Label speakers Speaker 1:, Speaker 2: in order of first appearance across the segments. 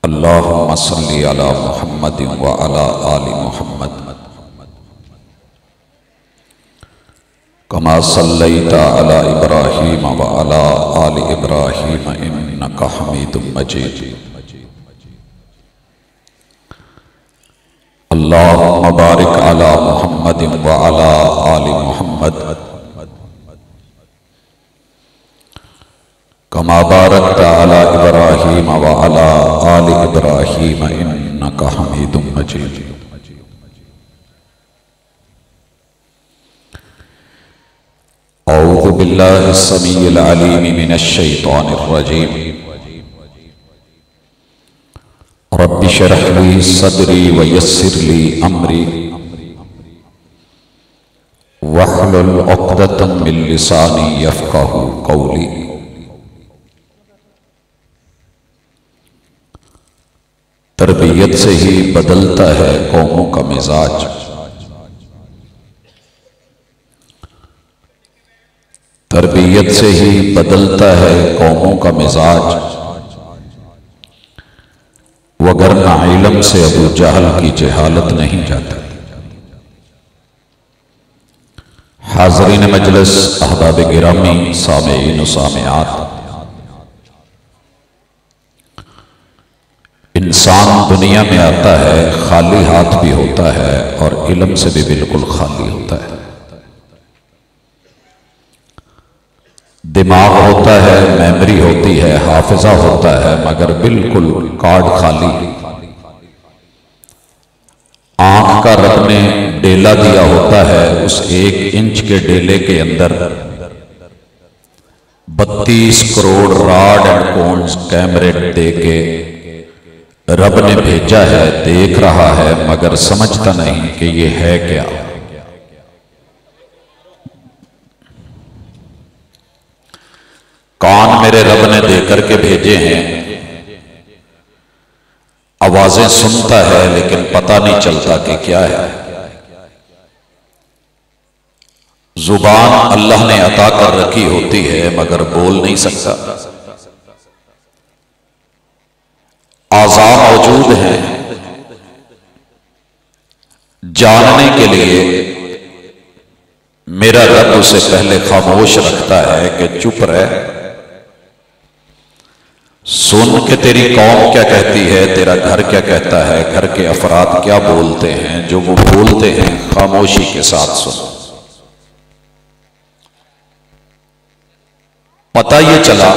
Speaker 1: اللہم صلی علی محمد وعلی آل محمد کما صلیت علی ابراہیم وعلی آل ابراہیم انکا حمید مجید اللہم بارک علی محمد وعلی آل محمد کما بارکت علی ابراہیم وعلی آل ابراہیم انکا حمید مجید اعوذ باللہ السمیع العلیم من الشیطان الرجیم رب اشرح لی صدری ویسر لی امری واحلل عقدۃ من لسانی یفقہوا قولی تربیت سے ہی بدلتا ہے قوموں کا مزاج، تربیت سے ہی بدلتا ہے قوموں کا مزاج، وگرنہ علم سے ابو جہل کی جہالت نہیں جاتی۔ حاضرین مجلس، احباب گرامی، سامعین و سامعات، انسان دنیا میں آتا ہے خالی ہاتھ بھی ہوتا ہے اور علم سے بھی بالکل خالی ہوتا ہے۔ دماغ ہوتا ہے، میموری ہوتی ہے، حافظہ ہوتا ہے، مگر بالکل کارڈ خالی۔ آنکھ کا رب نے ڈیلا دیا ہوتا ہے، اس 1 انچ کے ڈیلے کے اندر 32 کروڑ راڈ اینڈ کونز کیمرے دے کے رب نے بھیجا ہے، دیکھ رہا ہے مگر سمجھتا نہیں کہ یہ ہے کیا۔ کان میرے رب نے دے کر کے بھیجے ہیں، آوازیں سنتا ہے لیکن پتہ نہیں چلتا کہ کیا ہے۔ زبان اللہ نے عطا کر رکھی ہوتی ہے مگر بول نہیں سکتا۔ اعضاء موجود ہیں، جاننے کے لیے میرا رب اسے پہلے خاموش رکھتا ہے کہ چپ رہ، سن کے تیری قوم کیا کہتی ہے، تیرا گھر کیا کہتا ہے، گھر کے افراد کیا بولتے ہیں، جو وہ بولتے ہیں خاموشی کے ساتھ سن۔ پتہ یہ چلا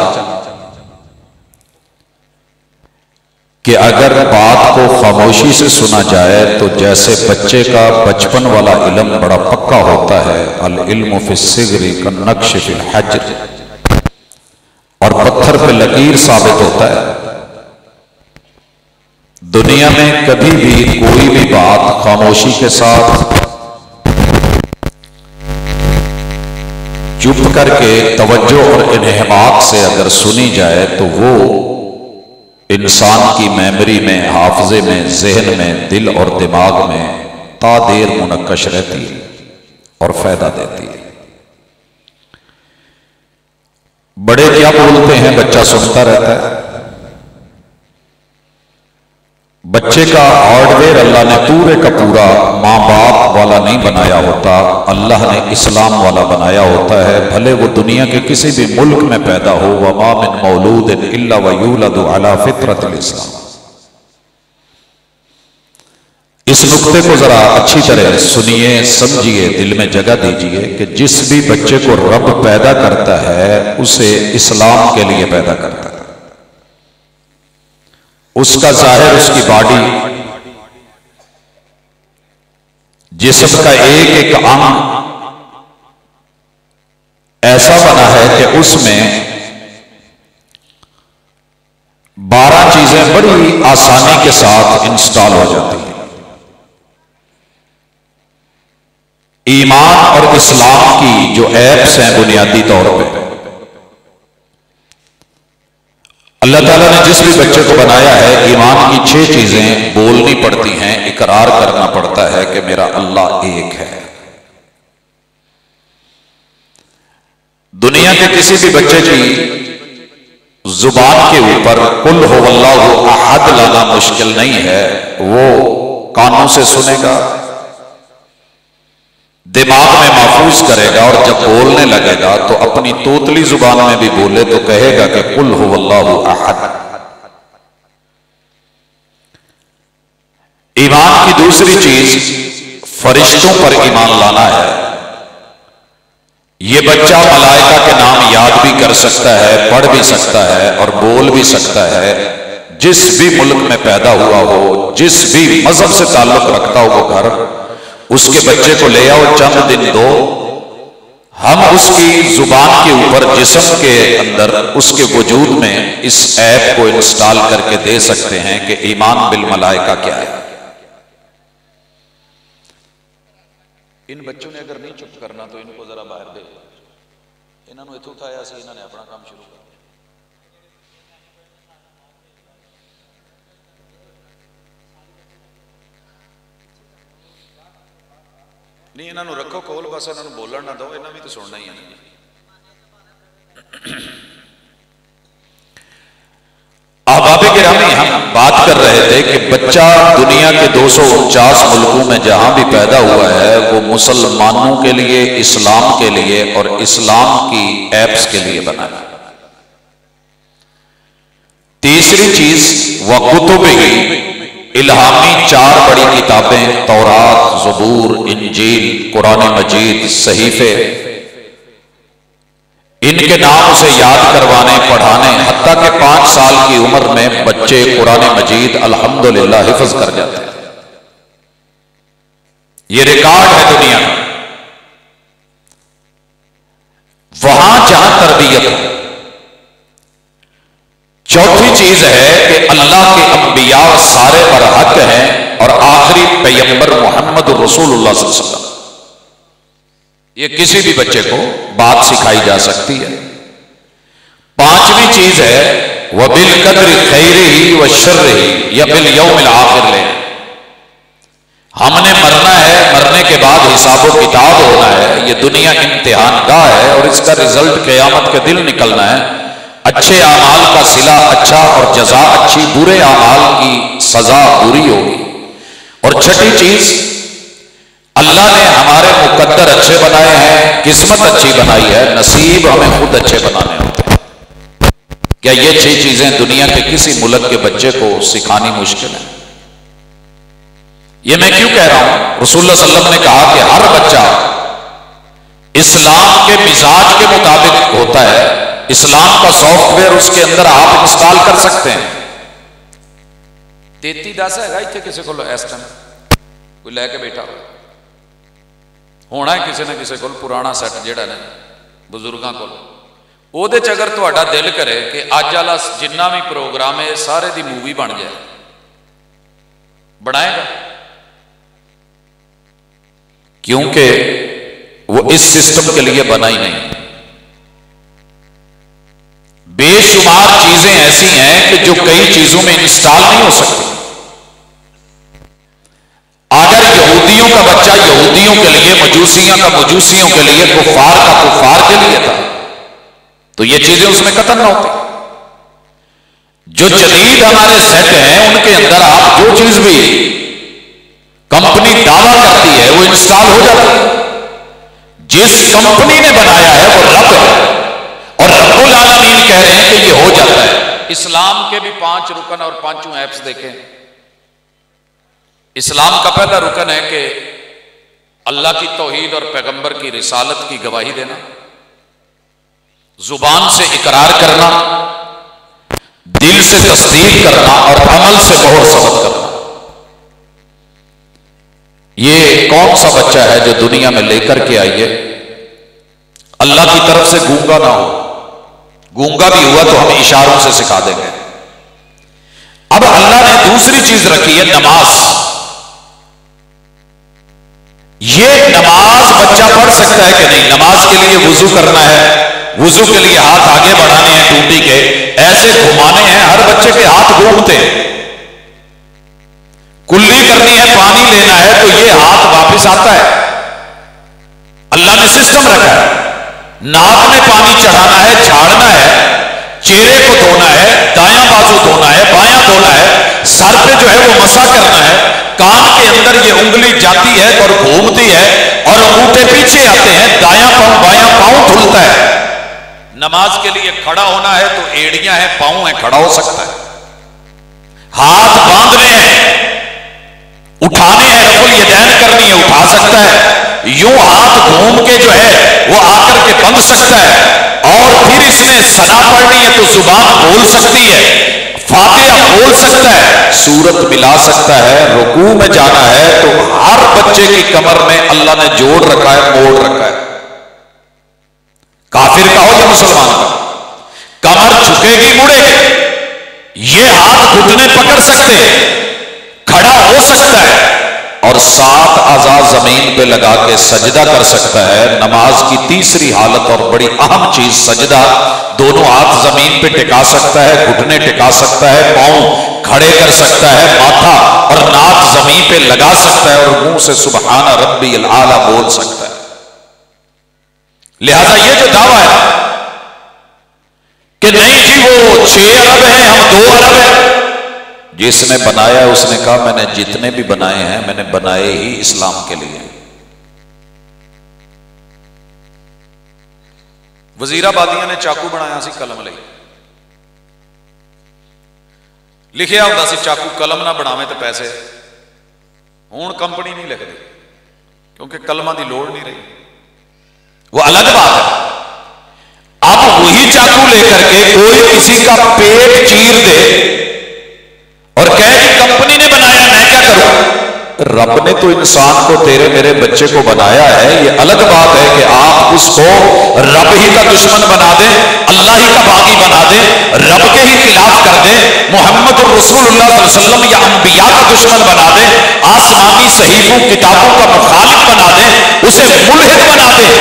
Speaker 1: کہ اگر بات کو خاموشی سے سنا جائے تو جیسے بچے کا بچپن والا علم بڑا پکا ہوتا ہے، العلم فی الصغر کالنقش فی الحجر، اور پتھر پہ لکیر ثابت ہوتا ہے۔ دنیا میں کبھی بھی کوئی بھی بات خاموشی کے ساتھ چپ کر کے توجہ اور انہماک سے اگر سنی جائے تو وہ انسان کی میموری میں، حافظے میں، ذہن میں، دل اور دماغ میں تا دیر منقش رہتی ہے اور فائدہ دیتی ہے۔ بڑے کیا بولتے ہیں بچہ سنتا رہتا ہے۔ بچے کا ہارڈ ویئر اللہ نے پورے کا پورا ماں باپ والا نہیں بنایا ہوتا، اللہ نے اسلام والا بنایا ہوتا ہے، بھلے وہ دنیا کے کسی بھی ملک میں پیدا ہو۔ وَمَا مِن مَوْلُودٍ إِلَّا وَيُولَدُ عَلَى فِطْرَةِ الْإِسْلَامِ۔ اس نقطے کو ذرا اچھی طرح سنیے، سمجھیے، دل میں جگہ دیجئے کہ جس بھی بچے کو رب پیدا کرتا ہے اسے اسلام کے لیے پیدا کرتا ہے۔ اس کا ظاہر، اس کی باڈی، جسم کا ایک ایک انگ ایسا بنا ہے کہ اس میں 12 چیزیں بڑی آسانی کے ساتھ انسٹال ہو جاتی ہیں۔ ایمان اور اسلام کی جو ایپس ہیں بنیادی طور پہ اللہ تعالیٰ نے جس بھی بچے کو بنایا ہے، ایمان کی 6 چیزیں بولنی پڑتی ہیں، اقرار کرنا پڑتا ہے کہ میرا اللہ ایک ہے۔ دنیا کے کسی بھی بچے کی زبان کے اوپر قل هو اللہ احد لانا مشکل نہیں ہے، وہ کانوں سے سنے گا، دماغ میں محفوظ کرے گا، اور جب بولنے لگے گا تو اپنی توتلی زبان میں بھی بولے تو کہے گا کہ قل هو اللہ احد۔ ایمان کی دوسری چیز فرشتوں پر ایمان لانا ہے۔ یہ بچہ ملائکہ کے نام یاد بھی کر سکتا ہے، پڑھ بھی سکتا ہے اور بول بھی سکتا ہے۔ جس بھی ملک میں پیدا ہوا ہو، جس بھی مذہب سے تعلق رکھتا ہو وہ گھر، اس کے بچے کو لے آؤ، چند دن دو، ہم اس کی زبان کے اوپر جسم کے اندر اس کے وجود میں اس ایپ کو انسٹال کر کے دے سکتے ہیں کہ ایمان بالملائکہ کیا ہے۔ ان بچوں نے اگر نہیں چپ کرنا تو ان کو ذرا باہر دے، انہوں نے اتھو اٹھایا سی، انہوں نے اپنا کام شروع کر نہیں، انہوں نے رکھو کول، بس انہوں نے بولن نہ دو، انہوں نے بھی تو سننا ہی ہے۔ احباب گرامی، ہم بات کر رہے تھے کہ بچہ دنیا کے 249 ملکوں میں جہاں بھی پیدا ہوا ہے وہ مسلمانوں کے لیے، اسلام کے لیے اور اسلام کی ایپس کے لیے بنا ہے۔ تیسری چیز وَكُتُبِهِ، الہامی 4 بڑی کتابیں، تورات، زبور، انجیل، قرآن مجید، صحیفے، ان کے نام اسے یاد کروانے، پڑھانے، حتیٰ کہ 5 سال کی عمر میں بچے قرآن مجید الحمدللہ حفظ کر جاتے ہیں۔ یہ ریکارڈ ہے دنیا میں۔ وہاں جہاں تربیت ہے، چوتھی چیز ہے کہ اللہ کے انبیاء سارے برحق ہیں اور آخری پیغمبر محمد رسول اللہ صلی اللہ علیہ وسلم، یہ کسی بھی بچے کو بات سکھائی جا سکتی ہے۔ پانچویں چیز ہے وَبِالْقَدْرِ خَيْرِهِ وَشَرِّهِ، یا بِالْيَوْمِ الْآخِرِ لے، ہم نے مرنا ہے، مرنے کے بعد حساب و کتاب ہونا ہے، یہ دنیا امتحان گاہ ہے اور اس کا رزلٹ قیامت کے دن نکلنا ہے۔ اچھے اعمال کا صلہ اچھا اور جزا اچھی، برے اعمال کی سزا بری ہوگی۔ اور چھٹی چیز، اللہ نے ہمارے مقدر اچھے بنائے ہیں، قسمت اچھی بنائی ہے، نصیب ہمیں خود اچھے بنانے ہوتے ہیں۔ کیا یہ 6 چیزیں دنیا کے کسی ملک کے بچے کو سکھانی مشکل ہے؟ یہ میں کیوں کہہ رہا ہوں؟ رسول اللہ صلی اللہ علیہ وسلم نے کہا کہ ہر بچہ اسلام کے مزاج کے مطابق ہوتا ہے، اسلام کا سافٹ ویئر اس کے اندر آپ انسٹال کر سکتے ہیں۔ 33 ہے گا اتنے کسی کو اس ٹائم کوئی لے کے بیٹھا ہونا ہے کسی نہ کسی کو پرانا سیٹ جہاں نے بزرگاں کو، وہ اگر تہاڈا دل کرے کہ اج والا جنہ بھی پروگرام ہے سارے دی مووی بن جائے، بنائے گا؟ کیونکہ وہ اس سسٹم کے لیے بنا ہی نہیں۔ بے شمار چیزیں ایسی ہیں کہ جو کئی چیزوں میں انسٹال نہیں ہو سکتی۔ اگر یہودیوں کا بچہ یہودیوں کے لیے، مجوسیوں کا مجوسیوں کے لیے، کفار کا کفار کے لیے تھا تو یہ چیزیں اس میں قتل نہ ہوتی۔ جو جدید ہمارے سیٹ ہیں ان کے اندر آپ جو چیز بھی کمپنی دعویٰ کرتی ہے وہ انسٹال ہو جاتی ہے۔ جس کمپنی نے بنایا ہے وہ رب ہے اور رب العالمین کہہ رہے ہیں کہ یہ ہو جاتا ہے۔ اسلام کے بھی 5 رکن اور 5 ایپس دیکھیں۔ اسلام کا پہلا رکن ہے کہ اللہ کی توحید اور پیغمبر کی رسالت کی گواہی دینا، زبان سے اقرار کرنا، دل سے تصدیق کرنا اور عمل سے مہر ثبت کرنا۔ یہ کون سا بچہ ہے جو دنیا میں لے کر کے آئیے اللہ کی طرف سے گونگا نہ ہو؟ گونگا بھی ہوا تو ہم اشاروں سے سکھا دیں گے۔ اب اللہ نے دوسری چیز رکھی ہے نماز۔ یہ نماز بچہ پڑھ سکتا ہے کہ نہیں؟ نماز کے لیے وضو کرنا ہے، وضو کے لیے ہاتھ آگے بڑھانے ہیں، ٹوٹی کے ایسے گھمانے ہیں، ہر بچے کے ہاتھ گھومتے ہیں۔ کلی کرنی ہے، پانی لینا ہے تو یہ ہاتھ واپس آتا ہے۔ اللہ نے سسٹم رکھا ہے۔ ناک میں پانی چڑھانا ہے، جھاڑنا ہے، چہرے کو دھونا ہے، دایاں بازو دھونا ہے، بایاں دھونا ہے، سر پہ جو ہے وہ مسا کرنا ہے، کان کے اندر یہ انگلی جاتی ہے اور گھومتی ہے اور انگوٹھے پیچھے آتے ہیں، دایاں پاؤں بایاں پاؤں دھلتا ہے۔ نماز کے لیے کھڑا ہونا ہے تو ایڑیاں ہیں، پاؤں ہیں، کھڑا ہو سکتا ہے۔ ہاتھ باندھنے ہیں، اٹھانے ہیں، رفع الیدین کرنی ہے، اٹھا سکتا ہے۔ یوں ہاتھ گھوم کے جو ہے وہ آ کر کے بندھ سکتا ہے، اور پھر اس نے ثنا پڑھنی ہے تو زبان بول سکتی ہے، فاتحہ بول سکتا ہے، سورت ملا سکتا ہے، رکوع میں جانا ہے تو ہر بچے کی کمر میں اللہ نے جوڑ رکھا ہے، موڑ رکھا ہے، کافر کا ہو یا مسلمان کا، کمر جھکے گی مڑے گی، یہ ہاتھ گھٹنے پکڑ سکتے، کھڑا ہو سکتا ہے، اور 7 اعضاء زمین پہ لگا کے سجدہ کر سکتا ہے۔ نماز کی تیسری حالت اور بڑی اہم چیز سجدہ، دونوں ہاتھ زمین پہ ٹکا سکتا ہے، گھٹنے ٹکا سکتا ہے، پاؤں کھڑے کر سکتا ہے، ماتھا اور ناک زمین پہ لگا سکتا ہے، اور منہ سے سبحان ربی الاعلی بول سکتا ہے۔ لہذا یہ جو دعویٰ ہے کہ نہیں جی وہ 6 ارب ہیں ہم 2 ارب ہیں، جس نے بنایا اس نے کہا میں نے جتنے بھی بنائے ہیں میں نے بنائے ہی اسلام کے لیے۔ وزیر آبادیاں نے چاقو بنایا سی قلم لئی، لکھیا ہوتا سی چاقو قلم نہ بناویں تو پیسے، ہون کمپنی نہیں لکھ دی کیونکہ قلماں دی لوڑ نہیں رہی، وہ الگ بات ہے۔ اب وہی چاقو لے کر کے کوئی کسی کا پیٹ چیر دے اور کہے کہ کمپنی نے بنایا میں کیا کروں؟ رب نے تو انسان کو تیرے میرے بچے کو بنایا ہے، یہ الگ بات ہے کہ آپ اس کو رب ہی کا دشمن بنا دیں، اللہ ہی کا باغی بنا دیں، رب کے ہی خلاف کر دیں، محمد الرسول اللہ صلی اللہ علیہ وسلم یا انبیاء کا دشمن بنا دیں، آسمانی صحیفوں کتابوں کا مخالف بنا دیں، اسے ملحد بنا دیں،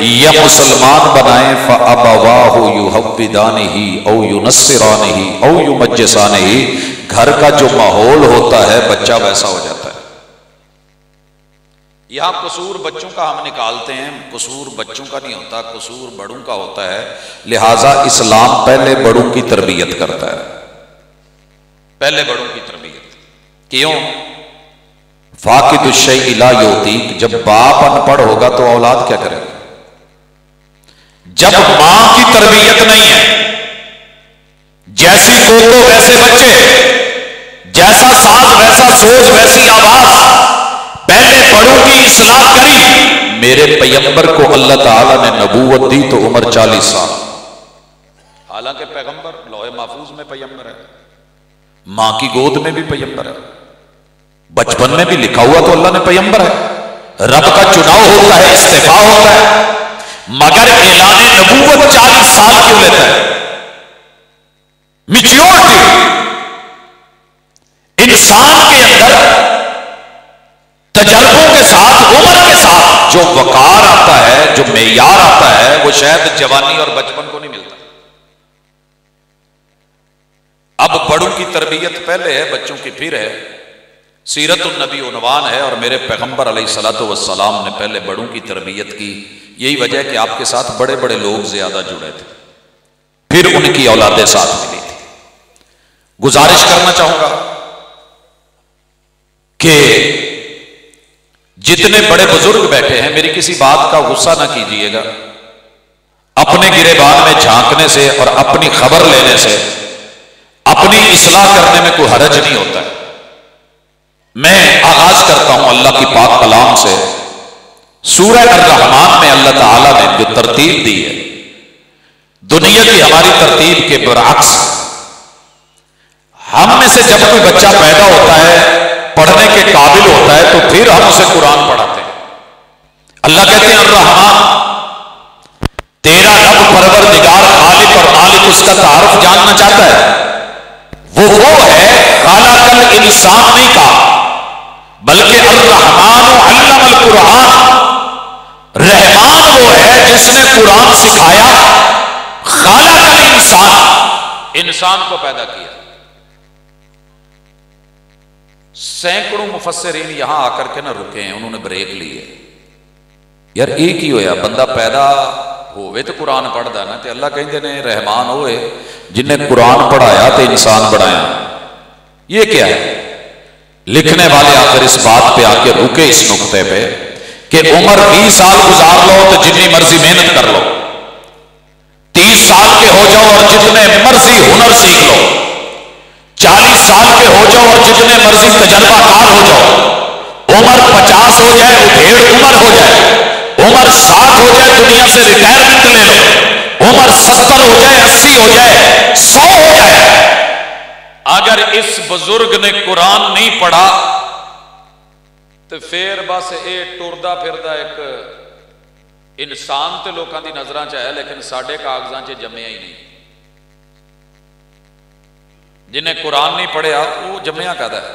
Speaker 1: یا مسلمان بنائیں فَأَبَوَاهُ يُحَوِّدَانِهِ أَوْ يُنَصِّرَانِهِ أَوْ يُمَجِّسَانِهِ، گھر کا جو ماحول ہوتا ہے بچہ ویسا ہو جاتا ہے۔ یہاں قصور بچوں کا ہم نکالتے ہیں، قصور بچوں کا نہیں ہوتا، قصور بڑوں کا ہوتا ہے، لہٰذا اسلام پہلے بڑوں کی تربیت کرتا ہے، پہلے بڑوں کی تربیت۔ کیوں؟ فاقد الشیء لا یعطیک، جب باپ ان پڑھ ہوگا تو اولاد کیا کرے گا؟ جب ماں کی تربیت نہیں ہے، جیسی کوکو ویسے بچے، جیسا ساز ویسا سوچ ویسی آواز، پہلے بڑوں کی اصلاح کری۔ میرے پیغمبر کو اللہ تعالیٰ نے نبوت دی تو عمر 40 سال، حالانکہ پیغمبر لوح محفوظ میں پیغمبر ہے، ماں کی گود میں بھی پیغمبر ہے، بچپن میں بھی لکھا ہوا تو اللہ نے پیغمبر ہے، رب کا چناؤ ہوتا ہے، استعفاء ہوتا ہے، مگر اعلان نبوت 40 سال کیوں لیتا ہے؟ میچیورٹی انسان کے اندر تجربوں کے ساتھ، عمر کے ساتھ جو وقار آتا ہے، جو معیار آتا ہے، وہ شاید جوانی اور بچپن کو نہیں ملتا۔ اب بڑوں کی تربیت پہلے ہے، بچوں کی پھر ہے۔ سیرت النبی عنوان ہے، اور میرے پیغمبر علیہ الصلوۃ والسلام نے پہلے بڑوں کی تربیت کی۔ یہی وجہ ہے کہ آپ کے ساتھ بڑے بڑے لوگ زیادہ جڑے تھے، پھر ان کی اولادیں ساتھ ملی تھی۔ گزارش کرنا چاہوں گا کہ جتنے بڑے بزرگ بیٹھے ہیں، میری کسی بات کا غصہ نہ کیجیے گا، اپنے گریبان میں جھانکنے سے اور اپنی خبر لینے سے اپنی اصلاح کرنے میں کوئی حرج نہیں ہوتا ہے۔ میں آغاز کرتا ہوں اللہ کی پاک کلام سے۔ سورہ الرحمن میں اللہ تعالیٰ نے جو ترتیب دی ہے دنیا کی ہماری ترتیب کے برعکس، ہم میں سے جب کوئی بچہ پیدا ہوتا ہے، پڑھنے کے قابل ہوتا ہے، تو پھر ہم اسے قرآن پڑھاتے ہیں۔ اللہ کہتے ہیں الرحمن، تیرا رب پروردگار خالق اور مالک اس کا تعارف جاننا چاہتا ہے، وہ ہے خالق الانسان نہیں کہا، بلکہ الرحمن علم القرآن، رحمان وہ ہے جس نے قرآن سکھایا، خالق الانسان، انسان کو پیدا کیا۔ سینکڑوں مفسرین یہاں آ کر کے نہ رکے ہیں، انہوں نے بریک لی ہے۔ یار ایک ہی ہویا، بندہ پیدا ہوئے تو قرآن پڑھتا نا، تو اللہ کہتے ہیں رحمان ہوئے جن نے قرآن پڑھایا تو انسان بنایا۔ یہ کیا ہے؟ لکھنے والے آخر اس بات پہ آ کے رکے اس نقطے پہ کہ عمر 20 سال گزار لو تو جتنی مرضی محنت کر لو، 30 سال کے ہو جاؤ اور جتنے مرضی ہنر سیکھ لو، 40 سال کے ہو جاؤ اور جتنے مرضی تجربہ کار ہو جاؤ، عمر 50 ہو جائے وہ ڈھیڑ عمر ہو جائے، عمر 60 ہو جائے دنیا سے ریٹائرمنٹ لے لو، عمر 70 ہو جائے 80 ہو جائے 100 ہو جائے، اگر اس بزرگ نے قرآن نہیں پڑھا تو پھر بس یہ ٹردا پھردا ایک انسان تے لوکاں دی نظراں چ ہے لیکن ساڈے کاغذاں چ جمیا ہی نہیں۔ جنہیں قرآن نہیں پڑھیا وہ جمیا کدا ہے؟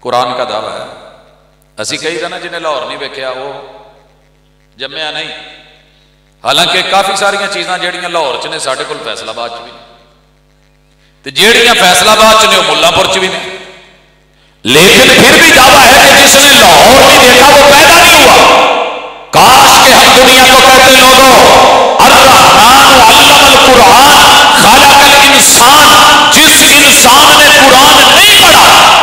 Speaker 1: قرآن کا دعویٰ ہے۔ اسی کہی دا نا جنہیں لاہور نہیں ویکھیا وہ جمیا نہیں، حالانکہ کافی ساریاں چیزاں جہڑیاں لاہور چ نے ساڈے کول فیصل آباد چ بھی تے جہڑیاں فیصل آباد چ نے وہ ملا پور چ بھی نے، لیکن پھر بھی دعویٰ ہے کہ جس نے لاہور نہیں دیکھا وہ پیدا نہیں ہوا۔ کاش کہ ہم دنیا کو کہتے لوگوں الرحمن علم القرآن خلق الانسان، جس انسان نے قرآن نہیں پڑھا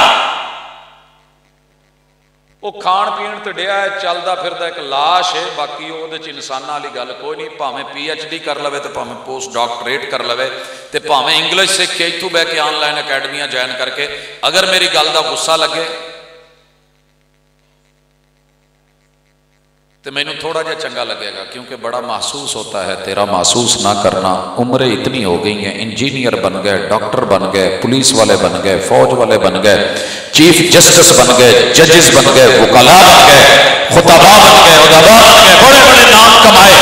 Speaker 1: وہ کھان پین تے ڈیا ہے، چلدا پھردا ایک لاش ہے، باقی وہ انساناں والی گل کوئی نہیں، بھاویں PhD کر لوے تے بھاویں پوسٹ ڈاکٹریٹ کر لوے تے بھاویں انگلش سکھ کے اتوں بہ کے آن لائن اکیڈمیاں جوائن کر کے، اگر میری گل دا غصہ لگے تو مینوں تھوڑا جہا چنگا لگے گا، کیونکہ بڑا محسوس ہوتا ہے تیرا محسوس نہ کرنا۔ عمریں اتنی ہو گئی ہیں، انجینئر بن گئے، ڈاکٹر بن گئے، پولیس والے بن گئے، فوج والے بن گئے، چیف جسٹس بن گئے، ججز بن گئے، وکلاء بن گئے، خطباء بن گئے، ادباء بن گئے، بڑے بڑے نام کمائے،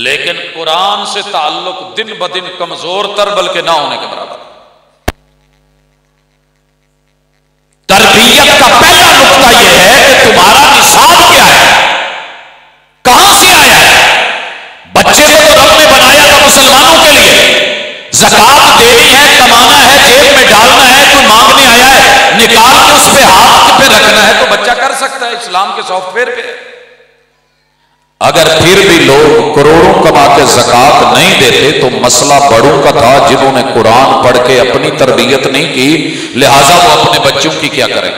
Speaker 1: لیکن قرآن سے تعلق دن بدن کمزور تر بلکہ نہ ہونے کے برابر۔ تربیت کا پہلا نقطہ یہ ہے کہ تمہارا نصاب کیا ہے، کہاں سے آیا ہے۔ بچے کو تو رب نے بنایا تھا مسلمانوں کے لیے، زکوٰۃ دینی ہے، کمانا ہے، جیب میں ڈالنا ہے، کوئی مانگنے آیا ہے نکال کے اس پہ ہاتھ پہ رکھنا ہے تو بچہ کر سکتا ہے، اسلام کے سافٹ ویئر پہ۔ اگر پھر بھی لوگ کروڑوں کما کے زکوٰۃ نہیں دیتے تو مسئلہ بڑوں کا تھا جنہوں نے قرآن پڑھ کے اپنی تربیت نہیں کی، لہٰذا وہ اپنے بچوں کی کیا کریں۔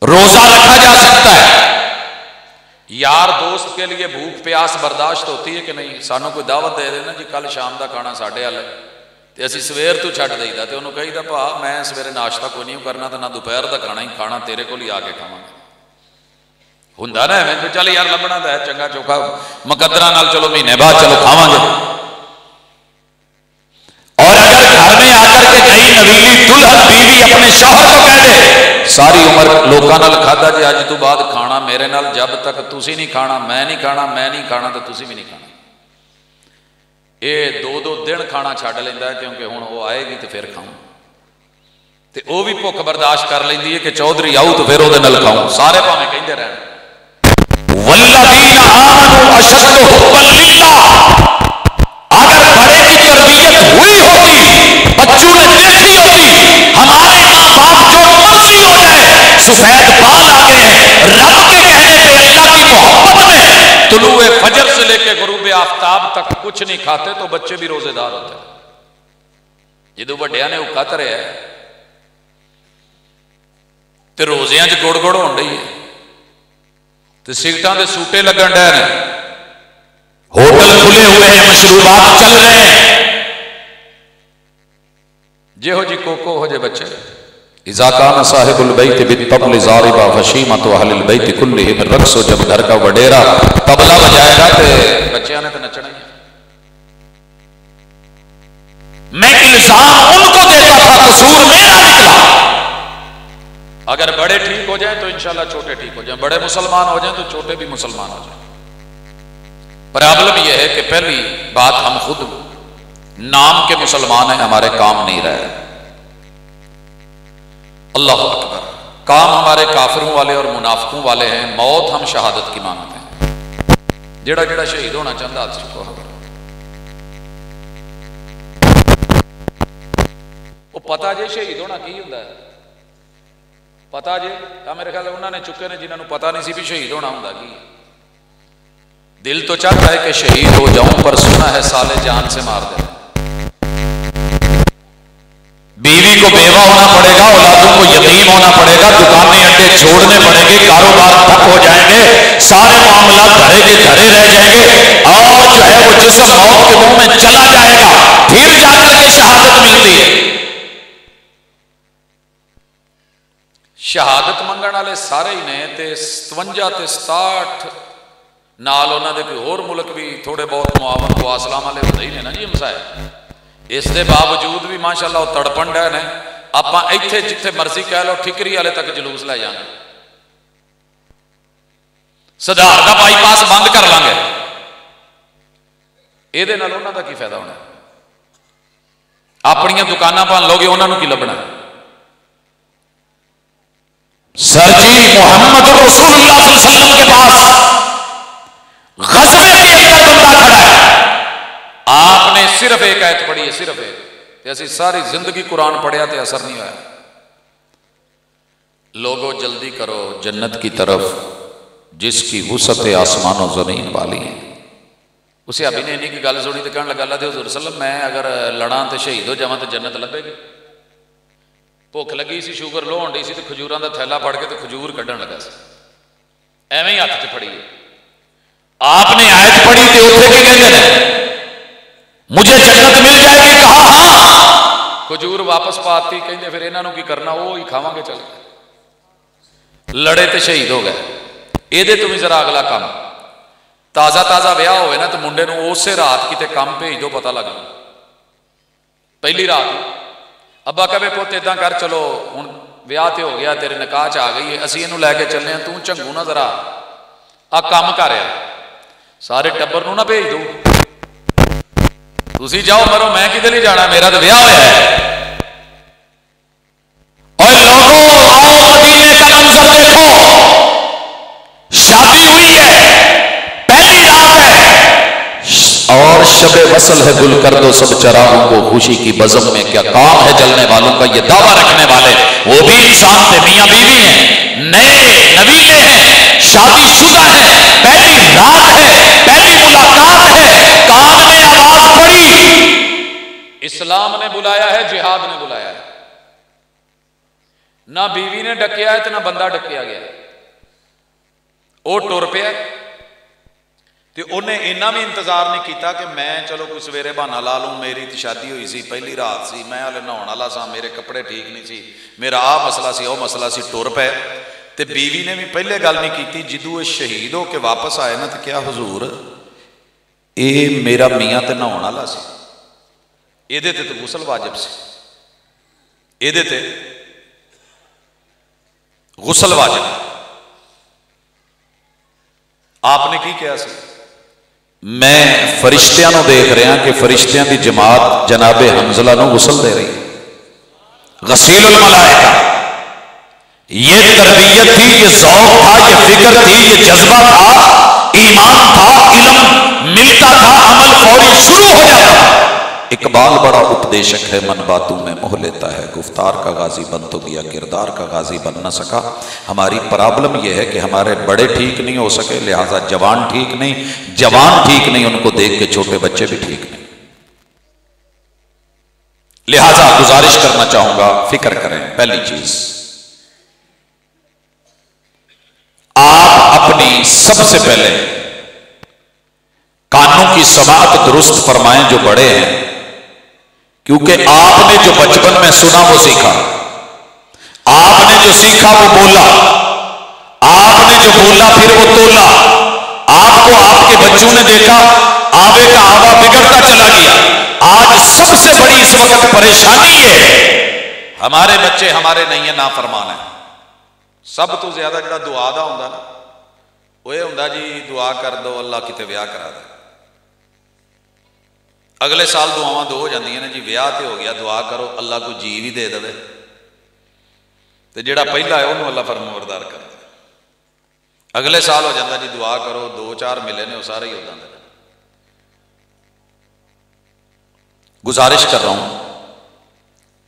Speaker 1: روزہ رکھا جا سکتا ہے، یار دوست کے لیے بھوک پیاس برداشت ہوتی ہے کہ نہیں؟ سانوں کوئی دعوت دے دینا جی کل شام دا کھانا ساڈے والے تے اسی سویر تو چھڈ دئی دا تے انہوں کہی دا بھا میں سویرے ناشتہ کوئی نہیں کرنا تے نہ دوپہر دا کھانا ہی کھانا تیرے کول ہی آ کے کھاواں گا۔ ہوندا نا میں چل یار لبنا تے ہے چنگا چوکھا مقدراں نال چلو مہینے بعد چلو کھاواں گے۔ اور اگر گھر میں آ کر کے کہیں نویلی دلہن بیوی اپنے شوہر کو کہہ دے ساری عمر لوکاں نال کھادا جی اج تو بعد کھانا میرے نال جب تک تسی نہیں کھانا میں نہیں کھانا، میں نہیں کھانا تو تسی بھی نہیں کھانا، یہ 2 دن کھانا چھڈ لیندا ہے کیونکہ ہن وہ آئے گی تو پھر کھاؤں، تے وہ بھی بھوک برداشت کر لیندی ہے کہ چودھری آؤ تو پھر وہ نال کھاؤں، سارے بھاویں کہندے رہن والذین آمنوا اشد حبا للہ۔ اگر بڑے کی تربیت ہوئی ہوتی، بچوں نے دیکھی ہوتی، ہمارے ماں باپ جو مرضی ہو جائے سفید بال آ گئے ہیں، رب کے کہنے پہ اللہ کی محبت میں طلوع فجر سے لے کے غروب آفتاب تک کچھ نہیں کھاتے تو بچے بھی روزے دار ہوتے ہیں۔ جدو وڈیاں نے اکت رہا ہے تو روزیاں چ گڑ گڑ ہون رہی ہے تو سگٹاں دے سوٹے لگن ڈے نے، ہوٹل کھلے ہوئے ہیں، مشروبات چل رہے ہیں، جہو جی کوکو ہو جے بچے۔ اذا کان صاحب البیت بالطبل ضاربا فشیمۃ اہل البیت کلہم الرقص، جب گھر کا وڈیرا طبلہ بجائے گا تے بچیاں نے تو نچنا ہی۔ میں الزام ان کو دیتا تھا، قصور میرا نکلا۔ اگر بڑے ٹھیک ہو جائیں تو انشاءاللہ چھوٹے ٹھیک ہو جائیں، بڑے مسلمان ہو جائیں تو چھوٹے بھی مسلمان ہو جائیں۔ پرابلم یہ ہے کہ پہلی بات ہم خود نام کے مسلمان ہیں، ہمارے کام نہیں رہے۔ اللہ اکبر، کام ہمارے کافروں والے اور منافقوں والے ہیں، موت ہم شہادت کی مانتے ہیں۔ جڑا جڑا شہید ہونا چاہتا ہاتھ چکو، وہ پتا جے شہید ہونا کی ہوتا ہے، پتا جے میرے خیال انہوں نے چکے نے جنہوں نے پتا نہیں سی بھی شہید ہونا ہوں کی۔ دل تو چاہتا ہے کہ شہید ہو جاؤں، پر سنا ہے سالے جان سے مار دے. بیوی کو بیوہ ہونا پڑے گا، اولادوں کو یتیم ہونا پڑے گا، دکانیں اڈے چھوڑنے پڑیں گے، کاروبار ٹھپ ہو جائیں گے، سارے معاملات دھرے کے دھرے رہ جائیں گے، اور جو ہے وہ جسم موت کے منہ میں چلا جائے گا، پھر جا کر کے شہادت ملتی ہے. شہادت منگن والے سارے ہی نے تے 57 تے 67 نال انہاں دے کوئی اور ملک بھی تھوڑے بہت معاون کو اسلام والے ہوندے ہی نے نا جی مسائل. اس دے باوجود بھی ماشاءاللہ وہ تڑپن ڈے نے. آپ ایتھے جتھے مرضی کہہ لو ٹھکری والے تک جلوس لے جانا، سدھار کا بائی پاس بند کر لیں گے، یہ انہوں کا کی فائدہ ہونا؟ اپنی دکانیں بن لو گے، انہوں کی لبنا؟ سر جی محمد رسول اللہ صلی اللہ علیہ وسلم کے پاس غزوے کے اندر بندہ کھڑا ہے، آپ نے صرف ایک آیت پڑھی ہے، صرف ایک. ایسی ساری زندگی قرآن پڑھیا تے اثر نہیں ہوا. لوگوں جلدی کرو جنت کی طرف جس کی وسعت آسمان و زمین والی ہے. اسے ابھی نے انہیں کی گل سنی تو کہنے لگا اللہ دے حضور وسلم میں اگر لڑاں تو شہید ہو جاواں تو جنت لبے گی. بھوک لگی سی، شوگر لو ہونڈی سی، تو کھجوراں دا تھیلا پھڑ کے تو کھجور کڈن لگا سی، ایویں ہی ہاتھ 'چ پھڑی ہے. آپ نے آیت پڑھی تے اوتھے کی کہندے نے مجھے جنت مل جائے گی؟ کہا ہاں. کھجور واپس پاتی، کہندے پھر انہاں نوں کی کرنا، وہ ہی کھاواں گے. چل لڑے تے شہید ہو گئے. یہ تو بھی ذرا اگلا کام تازہ تازہ ویاہ ہوئے نا تو منڈے نوں اسی رات کتے کام بھیج دو، پتہ لگ جائے. پہلی رات ابا کہے پوت اداں کر، چلو ہن ویاہ تے ہو گیا، تیرے نکاح چ آ گئی ہے، اسی اینوں لے کے چلنے ہیں، تو چنگو نہ ذرا آ کام کر رہا. سارے ٹبر نوں نہ بھیج دو، تسی جاؤ مرو، میں کدھر نہیں جانا، میرا تو ویاہ ہوا ہے. اور لوگوں آؤ مدینے کا منظر دیکھو، شادی ہوئی ہے، پہلی رات ہے اور شب وصل ہے، گل کر دو سب چراغوں کو خوشی کی بزم میں، کیا کام ہے جلنے والوں کا. یہ دعویٰ رکھنے والے وہ بھی انسان تھے، میاں بیوی ہیں، نئے نویلے ہیں، شادی شدہ ہیں، پہلی رات ہے، پہلی ملاقات ہے، کان میں آواز پڑی، اسلام نے بلایا ہے، جہاد نے بلایا ہے. نہ بیوی نے ڈکیا ہے تو نہ بندہ ڈکیا گیا. وہ ٹر پیا تو انہیں اینا بھی انتظار نہیں کیتا کہ میں چلو کوئی سویرے بہانا لا لوں، میری شادی ہوئی سی، پہلی رات سی، میں ہلے نہاؤن والا سا، میرے کپڑے ٹھیک نہیں سی، میرا آ مسئلہ سی، وہ مسئلہ سی، ٹر پے. تے بیوی نے بھی پہلے گل نہیں کیتی. جدو یہ شہید ہو کے واپس آئے نا تو کیا حضور اے میرا میاں تے نہاؤن والا سی، یہ تے غسل واجب سی، یہ تے غسل واجب. آپ نے کی کیا سی؟ میں فرشتیاں نو دیکھ رہا کہ فرشتیاں دی جماعت جناب حنزلہ نو غسل دے رہی، غسیل الملائکہ. یہ تربیت تھی، یہ ذوق تھا، یہ فکر تھی، یہ جذبہ تھا، ایمان تھا، علم ملتا تھا، عمل فوری شروع ہو جاتا تھا. اقبال بڑا اپدیشک ہے، من باتوں میں موہ لیتا ہے، گفتار کا غازی بن تو گیا، کردار کا غازی بن نہ سکا. ہماری پرابلم یہ ہے کہ ہمارے بڑے ٹھیک نہیں ہو سکے، لہٰذا جوان ٹھیک نہیں، جوان ٹھیک نہیں، ان کو دیکھ کے چھوٹے بچے بھی ٹھیک نہیں. لہٰذا گزارش کرنا چاہوں گا، فکر کریں. پہلی چیز، آپ اپنی سب سے پہلے کانوں کی سماعت درست فرمائیں جو بڑے ہیں، کیونکہ آپ نے جو بچپن میں سنا وہ سیکھا، آپ نے جو سیکھا وہ بولا، آپ نے جو بولا پھر وہ تولا. آپ کو آپ کے بچوں نے دیکھا، آوے کا آوا بگڑتا چلا گیا. آج سب سے بڑی اس وقت پریشانی ہے ہمارے بچے ہمارے نہیں ہیں، نافرمان ہیں. سب تو زیادہ جڑا دعا دا ہوندا نا، وہ یہ ہوندا جی دعا کر دو اللہ کتے ویاہ کرا دے. اگلے سال دعاواں دو ہو جاندیاں نے جی، ویاہ تے ہو گیا، دعا کرو اللہ کو جی بھی دے دے، تے جڑا پہلا ہے انہوں اللہ فرمانبردار کر دے. اگلے سال ہو جاتا جی دعا کرو، 2-4 ملے نے وہ سارے ہی ہو جاندے. گزارش کر رہا ہوں،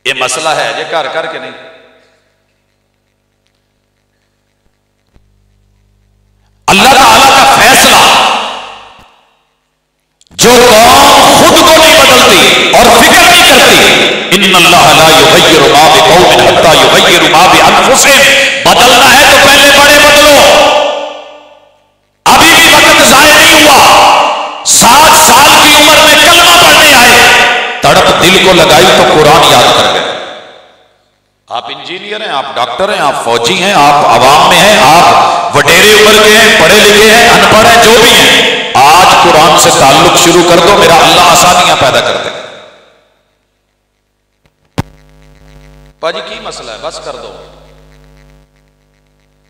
Speaker 1: یہ مسئلہ ہے جی گھر کر کے نہیں. اللہ تعالیٰ کا فیصلہ جو قوم خود کو نہیں بدلتی اور فکر نہیں کرتی، ان اللہ لا یغیر ما بقوم حتی یغیروا ما بانفسہم، بدلنا ہے تو پہلے بڑے بدلو، ابھی بھی وقت ضائع نہیں ہوا، 7 سال کی عمر میں کلمہ پڑھنے آئے، تڑپ دل کو لگائی تو قرآن یاد کر گئے۔ آپ انجینئر ہیں، آپ ڈاکٹر ہیں، آپ فوجی ہیں، آپ عوام میں ہیں، آپ وڈیرے عمر کے ہیں، پڑھے لکھے ہیں، ان پڑھ ہیں، جو بھی ہیں، آج قرآن سے تعلق شروع کر دو، میرا اللہ آسانیاں پیدا کر دے۔ پاجی کی مسئلہ ہے، بس کر دو،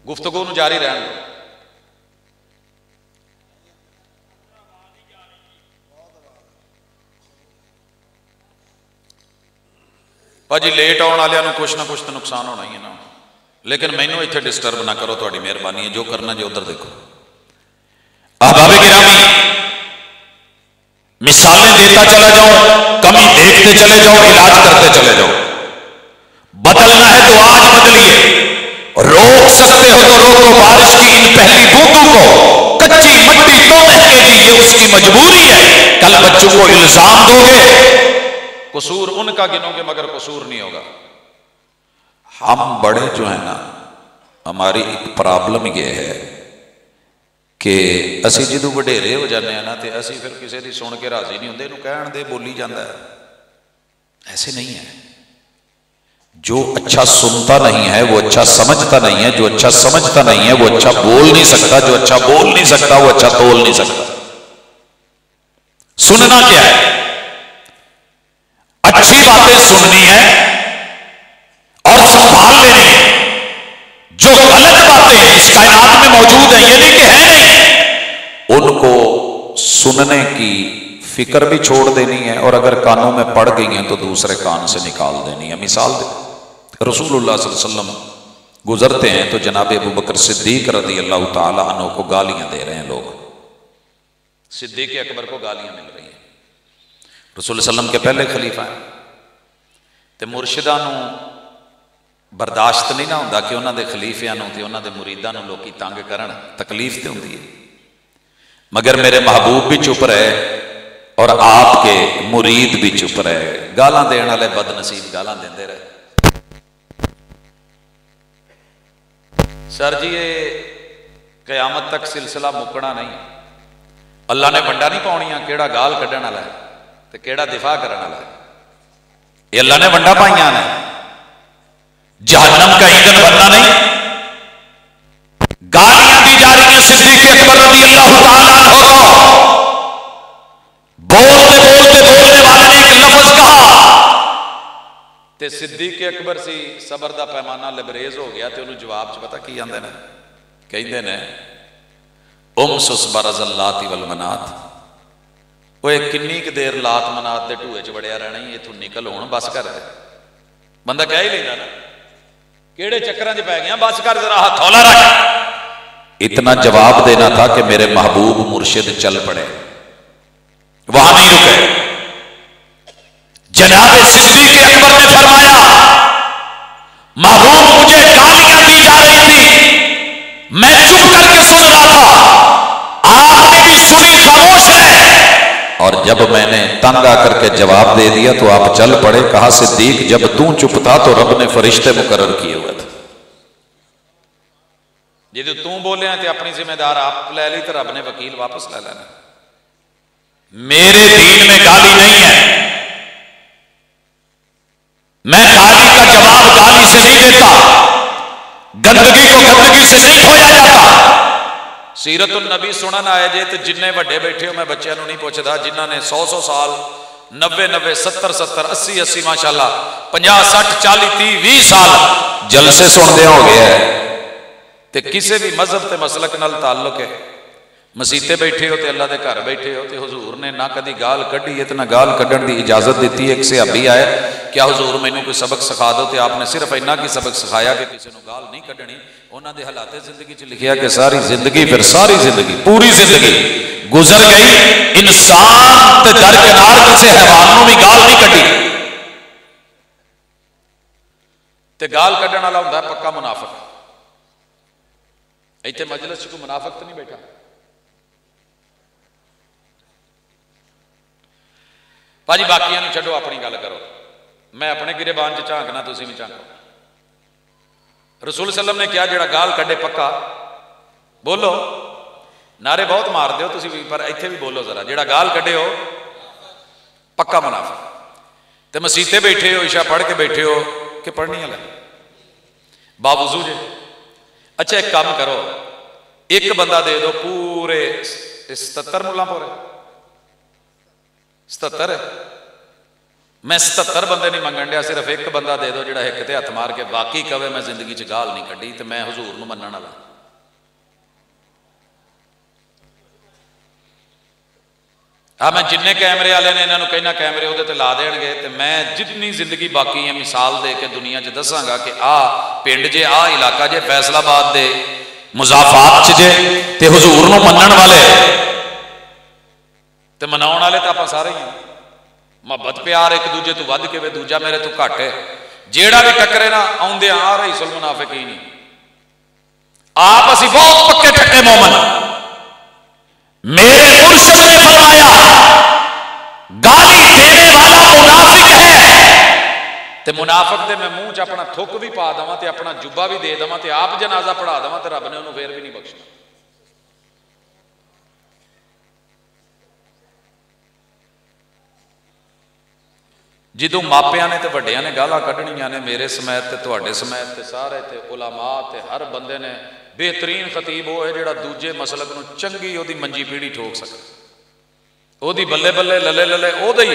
Speaker 1: گفتگو نو جاری رہن دو۔ پاجی لیٹ آن والے کچھ نہ کچھ تو نقصان ہونا ہی ہے نا، لیکن مینوں اتنے ڈسٹرب نہ کرو، تہاڈی مہربانی ہے، جو کرنا جو ادھر دیکھو۔ احباب گرامی، مثالیں دیتا چلا جاؤ، کمی دیکھتے چلے جاؤ، علاج کرتے چلے جاؤ۔ بدلنا ہے تو آج بدلیے، روک سکتے ہو تو روکو بارش کی ان پہلی بوندوں کو، کچی مٹی تو مہکے گی، یہ اس کی مجبوری ہے، کل بچوں کو الزام دو گے، قصور ان کا گنو گے مگر قصور نہیں ہوگا۔ ہم بڑے جو ہیں نا، ہماری ایک پرابلم یہ ہے کہ اسی جدو وڈیرے ہو جانے ہیں نا تے اسی پھر کسی دی سن کے راضی نہیں ہوندے، انہوں کہن دے بولی جاندہ ہے، ایسے نہیں ہے۔ جو اچھا سنتا نہیں ہے وہ اچھا سمجھتا نہیں ہے، جو اچھا سمجھتا نہیں ہے وہ اچھا بول نہیں سکتا، جو اچھا بول نہیں سکتا وہ اچھا تول نہیں سکتا۔ سننا کیا ہے؟ اچھی باتیں سننی ہے اور سنبھال لینی ہے، جو غلط باتیں ہیں اس کائنات میں موجود ہیں، یہ نہیں کہ ہے نہیں، ان کو سننے کی فکر بھی چھوڑ دینی ہے، اور اگر کانوں میں پڑ گئی ہیں تو دوسرے کان سے نکال دینی ہے۔ مثال دے، رسول اللہ صلی اللہ علیہ وسلم گزرتے ہیں تو جناب ابو بکر صدیق رضی اللہ تعالی عنہ کو گالیاں دے رہے ہیں لوگ، صدیق اکبر کو گالیاں مل رہی ہیں، رسول اللہ علیہ وسلم کے پہلے خلیفہ ہیں، تے مرشداں نو برداشت نہیں نہ ہوندا کہ انہاں دے خلیفیاں نو تے انہاں دے مریداں نو لوکی تنگ کرن، تکلیف تے ہوندی ہے، مگر میرے محبوب بھی چپ رہے اور آپ کے مرید بھی چپ رہے، گالاں دین والے بد نصیب گالاں دیندے رہے۔ سر جی یہ قیامت تک سلسلہ مکنا نہیں، اللہ نے ونڈا نہیں پاؤنیاں کیڑا گال کڈن والا ہے تے کیڑا دفاع کرن والا ہے، یہ اللہ نے ونڈا پائیاں نے، جہنم کا ایندھن بننا نہیں۔ گالیاں دی جا رہی ہیں صدیق اکبر رضی اللہ تعالیٰ عنہ کو، بولتے بولتے بولنے والے نے ایک لفظ کہا تے صدیق اکبر سی صبر دا پیمانہ لبریز ہو گیا تے انہوں جواب چ پتہ کی آندے نے، کہندے نے امسس برز اللات والمنات، وہ کنی کہ دیر لات منات دے ٹوئے چ وڑیا رہنا ہی، اتھوں نکل ہون بس کر دے، بندہ کہہ ہی لینا نا کیڑے چکراں چ پے گیا، بس کر ذرا ہاتھ ہولا رکھ۔ اتنا جواب دینا تھا کہ میرے محبوب مرشد چل پڑے، وہاں نہیں رکے۔ جناب صدیق اکبر نے فرمایا محبوب مجھے گالیاں دی جا رہی تھی، میں چپ کر کے سن رہا تھا، آپ نے بھی سنی، خاموش ہے، اور جب میں نے تنگ آ کر کے جواب دے دیا تو آپ چل پڑے۔ کہا صدیق جب تو چپ تھا تو رب نے فرشتے مقرر کیے ہوئے تھے، جی تو بولے ہیں تو اپنی ذمہ دار آپ لے لی تو رب نے وکیل واپس لے لینا۔ میرے دین میں گالی نہیں ہے، میں گالی کا جواب گالی سے نہیں دیتا، گندگی کو گندگی سے نہیں دھویا جاتا۔ سیرت النبی سنن آئے جے تو جننے وڈے بیٹھے ہو، میں بچیاں نو نہیں پوچھتا، جنہاں نے 100 سال 90 70 80 80 ماشاءاللہ 50 60 40 30 20 سال جلسے سن دے ہو گیا ہے تے کسے بھی مذہب تے مسلک نال تعلق ہے، مسیتے بیٹھے ہو تے اللہ دے گھر بیٹھے ہو تے حضور نے نہ کدی گال کڈی ہے تے نہ گال کڈن دی اجازت دیتی ہے۔ ایک صحابی آئے، کیا حضور مینوں کوئی سبق سکھا دو، تے آپ نے صرف اتنا کی سبق سکھایا کہ کسی نو گال نہیں کڈنی۔ انہاں دے حالات زندگی چ لکھیا کہ ساری زندگی پھر ساری زندگی پوری زندگی گزر گئی، انسان تے درکنار کسی حیوان نو بھی گال نہیں کڈی، تے گال کڈن والا ہوندا ہے پکا منافق۔ ایتھے مجلس چ کوئی منافق تو نہیں بیٹھا؟ ਭਾਜੀ ਬਾਕੀਆਂ ਨੂੰ ਛੱਡੋ, ਆਪਣੀ ਗੱਲ ਕਰੋ। ਮੈਂ ਆਪਣੇ ਗਿਰੇਬਾਨ 'ਚ ਝਾਂਕਣਾ, ਤੁਸੀਂ ਵੀ ਝਾਂਕੋ। ਰਸੂਲ ਸੱਲਮ ਨੇ ਕਿਹਾ ਜਿਹੜਾ ਗਾਲ ਕੱਢੇ ਪੱਕਾ, ਬੋਲੋ, ਨਾਰੇ ਬਹੁਤ ਮਾਰਦੇ ਹੋ ਤੁਸੀਂ ਵੀ, ਪਰ ਇੱਥੇ ਵੀ ਬੋਲੋ ਜ਼ਰਾ, ਜਿਹੜਾ ਗਾਲ ਕੱਢੇ ਹੋ ਪੱਕਾ ਮੁਨਾਫਿਕ। ਤੇ ਮਸੀਤੇ ਬੈਠੇ ਹੋ, ਇਸ਼ਾ ਪੜ੍ਹ ਕੇ ਬੈਠੇ ਹੋ کہ پڑھنی ہے باوضو جے. اچھا ایک کام کرو, ایک بندہ دے دو پورے 77 ملا پورے 77 ہے. میں 77 بندے نہیں منگن دیا, صرف ایک بندہ دے دو جڑا ایک تے ہاتھ مار کے واقعی کہے میں زندگی چ گال نہیں کڈی تے میں حضور نو منن والا. ہاں میں جن کیمرے والے نے انہوں کہنا کیمرے وہ لا دین گے تو میں جتنی زندگی باقی ہے مثال دے کے دنیا چ دساں گا کہ آ پنڈ جے, آ علاقہ جے فیصل آباد دے مضافات جے تے حضور نو منن والے تے مناؤن والے تو آپ سارے ہی ہیں. محبت پیار ایک دوجے تو ود کے وے دوجا میرے تو گھٹ ہے. جیڑا بھی ٹکرے نا آؤندے آ رئیس المنافقین آپ اسی بہت پکے ٹکے مومن. میرے مرشد نے فرمایا گالی دینے والا منافق ہے تے منافق دے میں منہ چ اپنا تھک بھی پا دواں تے اپنا جبا بھی دے دواں تے آپ جنازہ پڑھا دواں تے رب نے انہوں پھر بھی نہیں بخشنا. جدوں ماپیاں نے تے وڈیاں نے گالاں کڈنیاں نے میرے سمیت تے تواڈے سمیت تے سارے تے علماء تے ہر بندے نے بہترین خطیب وہ ہے جڑا دوجے مسلک نو چنگی او دی منجی پیڑی ٹھوک سکے. او دی بلے بلے للے للے او دی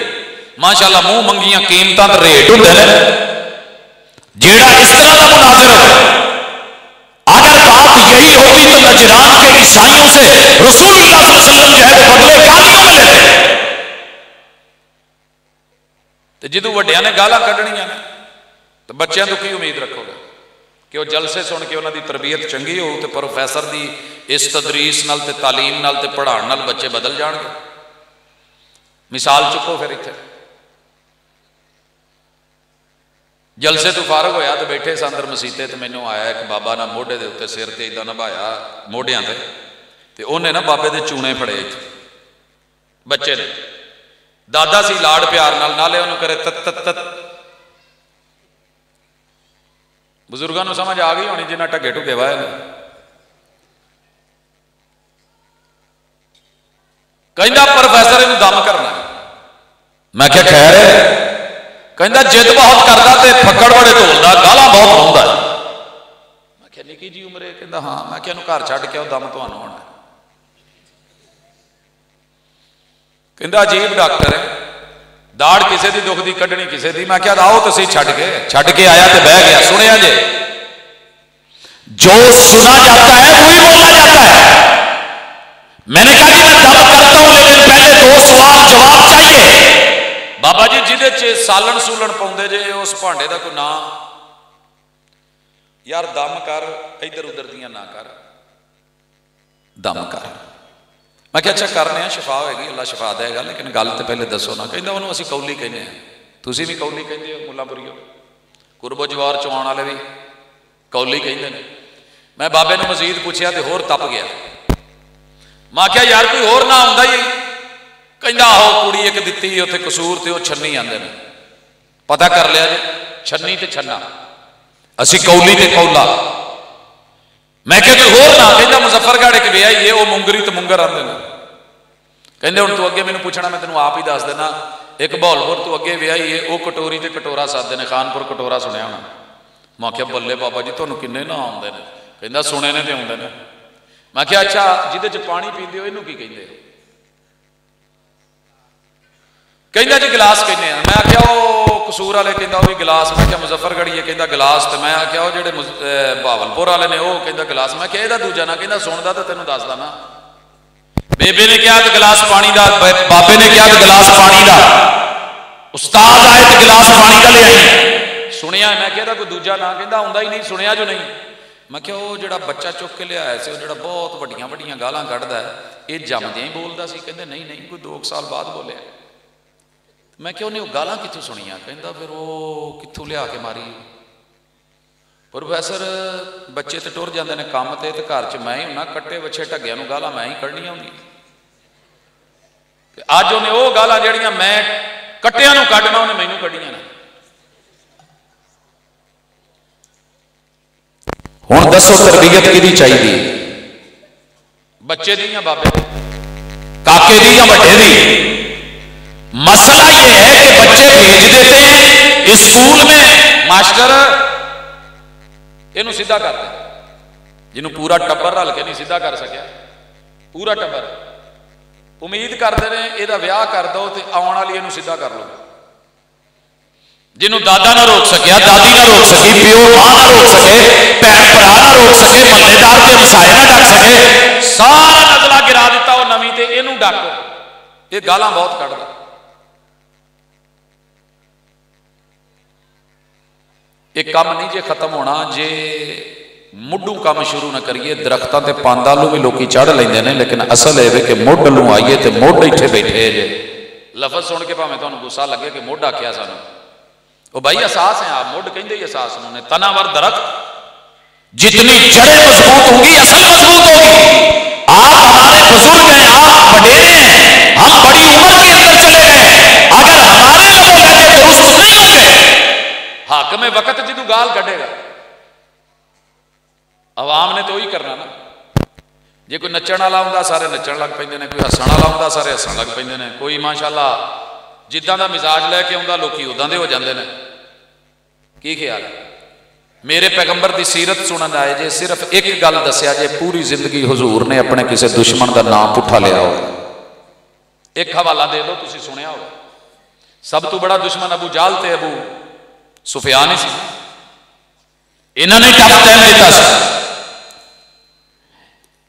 Speaker 1: ماشاءاللہ منہ منگیاں قیمتاں تے ریٹ ہوندے نے. جیڑا اس طرح دا مناظر ہے اگر بات یہی ہوتی تو نجران کے عیسائیوں سے رسول اللہ صلی اللہ علیہ وسلم جو ہے بدلے گالیوں میں لیتے. جدو وڈیاں نے گالاں کڈنیاں نے تو بچیاں تو کی امید رکھو گے کہ وہ جلسے سن کے انہاں دی تربیت چنگی ہو تے پروفیسر دی اس تدریس نال تے تعلیم نال تے پڑھان نال بچے بدل جان گے. مثال چکو پھر اتنے جلسے تو فارغ ہویا تو بیٹھے سا اندر مسیتے تے مینوں آیا ایک بابا نا موڈے دے اوتے سر تے اداں نبھایا موڈیاں تے اونے نا بابے دے چونے پھڑے بچے نے دادا سی لاڑ پیار نالے انہوں کرے تت تت تت. بزرگاں نو سمجھ آ گئی ہونی جنہ ٹگے ٹگے وائے نے. کہندا پروفیسر انہوں دم کرنا. میں کیا خیر ہے؟ کہندا جد بہت کردا تے پھکڑ بڑے ڈھولدا گالاں بہت ہوندا ہے. میں کیا نکی جی عمر ہے؟ کہندا ہاں. میں کیا انہوں گھر چھڈ کے او دم تانوں ہونا. کہندا عجیب ڈاکٹر ہے, داڑ کسے دی دکھ دی کڈنی کسے دی. میں کیا آؤ تو سی چھڈ کے آیا تو بہ گیا. سنیا جے جو سنا جاتا ہے وہی بولا جاتا ہے. میں نے کہا کہ میں دم کرتا ہوں لیکن پہلے 2 سوال جواب چاہیے. بابا جی جہدے چ سالن سولن پاؤندے جے اس بھانڈے دا کوئی نام یار دم کر ادھر ادھر دیاں نہ کر دم کر. میں کہ اچھا کرنے ہیں شفا ہوئے گی اللہ شفا دے گا لیکن گل تو پہلے دسو نا. کہندا انہوں اسی کولی کہنے ہیں. تسی بھی کولی کہندے ہو ملا پوریو قرب و جوار چوان والے بھی کولی کہندے نے. میں بابے نے مزید پوچھیا تے ہور تپ گیا. میں کہا یار کوئی ہور نہ ہوندا ہی. کہندا ہو کڑی ایک دتی اوتھے قصور تے او چھنی آندے نے. پتہ کر لیا جی چھنی تے چھنا اسی کولی تے کولا. میں کہ کوئی ہور نہ. کہندا مظفر گڑھ ایک ویا ہی ہے او مونگری تے مونگر آندے نے. کہندے ہن تو اگے مینوں پوچھنا میں تینوں آپ ہی دس دینا. ایک بہولپور تو اگے ویا ہی ہے او کٹوری تے کٹورا سادے نے. خانپور کٹورا سنیا ہونا. میں کہ بلے بابا جی تانوں کنے نہ آندے نے. کہندا سنے نے تے آندے نے. میں کہ اچھا جہدے چ پانی پیندے ہو اینوں کی کہندے؟ کہندا جی گلاس کہنے ہیں. میں آخیا وہ قصور والے کہندا وہ بھی گلاس. میں کیا مظفر گڑھ یہ کہندا گلاس. تو میں آخیا وہ جڑے بہاولپور والے نے وہ کہندا گلاس. میں کہ یہ دوجا نہ کہندا سندا تو تینوں دسدا نا. بیبے نے کیا تو گلاس پانی دا, بابے نے کیا تو گلاس پانی دا, استاد آئے تو گلاس پانی دا لے آئی. سنیا میں کہدا کوئی دوجا نہ کہندا آوندا ہی نہیں. سنیا جو نہیں. میں کہ وہ جڑا بچہ چک کے لیا سی وہ جڑا بہت وڈیاں وڈیاں گالاں کڈدا ہے یہ جمدیاں ہی بولدا سی. کہندے نہیں نہیں کوئی 2 سال بعد بولیا. میں کہ انہیں وہ گالاں کتوں سنیاں؟ کہندا پھر وہ کتوں لیا کے ماری. پروفیسر بچے تے ٹر جاندے نے کام تے گھر چ میں ہی ہونا کٹے بچے ٹگیاں نوں گالاں میں ہی کڈنیاں ہوندی. اج انہیں وہ گالاں جڑیاں میں
Speaker 2: کٹیاں نوں کڈنا انہیں مینوں کڈیاں نے.
Speaker 1: ہوں دسو تربیت کدی چاہیے؟
Speaker 2: بچے دی یا بابے دی؟
Speaker 1: کاکے دی یا بڑے دی؟ مسئلہ یہ ہے کہ بچے بھیج دیتے ہیں اسکول میں،
Speaker 2: ماسٹر یہ سیدھا کر دیں، جنہوں پورا ٹبر رل کے نہیں سیدھا کر سکیا، پورا ٹبر امید کرتے ہیں یہ ویاہ کر دو تو آن والی یہ سیدھا کر لو. جنہوں دادا نہ روک سکیا، دادی نہ روک سکی، پیو ماں نہ روک سکے، بہن برا نہ روک سکے، محلے دار کے مسائل نہ ڈک سکے، سارا نزلہ گرا دیتا وہ نویں تے یہ ڈک. یہ گالاں بہت کٹدا. یہ کام نہیں جے ختم ہونا جے مڈوں کام شروع نہ کریے. درختوں تے پاندالوں بھی لوکی چڑھ لیندے نے، لیکن اصل ہے کہ مڈ لوں آئیے تے مڈ ایتھے بیٹھے جے. لفظ سن کے بھاویں تانوں غصہ لگے کہ مڈ آکھیا سانوں، وہ بھائی احساس ہیں آپ مڈ کہندے ہی احساس انہوں نے. تناور درخت جتنی جڑیں مضبوط ہوں گی اصل مضبوط ہوگی. آپ ہمارے بزرگ ہیں، آپ وڈیرے ہیں، ہم بڑی عمر کے اندر چلے گئے، اگر ہمارے لوگوں لگے درست نہیں ہوں گے، حاکم وقت جدوں گال کڈے گا. عوام نے تو وہی کرنا نا. جے کوئی نچن والا ہوندا سارے نچن لگ پیندے نے، کوئی ہسن والا ہوندا سارے ہسن لگ پیندے نے، کوئی ماشاءاللہ جداں دا مزاج لے کے آوندا لوکی اوداں دے ہو جاندے نے. کی خیال ہے؟ میرے پیغمبر دی سیرت سنن آئے جے صرف ایک گل دسیا جے پوری زندگی حضور نے اپنے کسی دشمن دا نام پٹھا لیا ہو. ایک حوالہ دے دو تسی سنیا ہو. سب تو بڑا دشمن ابو جہل تے ابو سفیان ہی سی. انہوں نے ٹف ٹائم دیتا سی.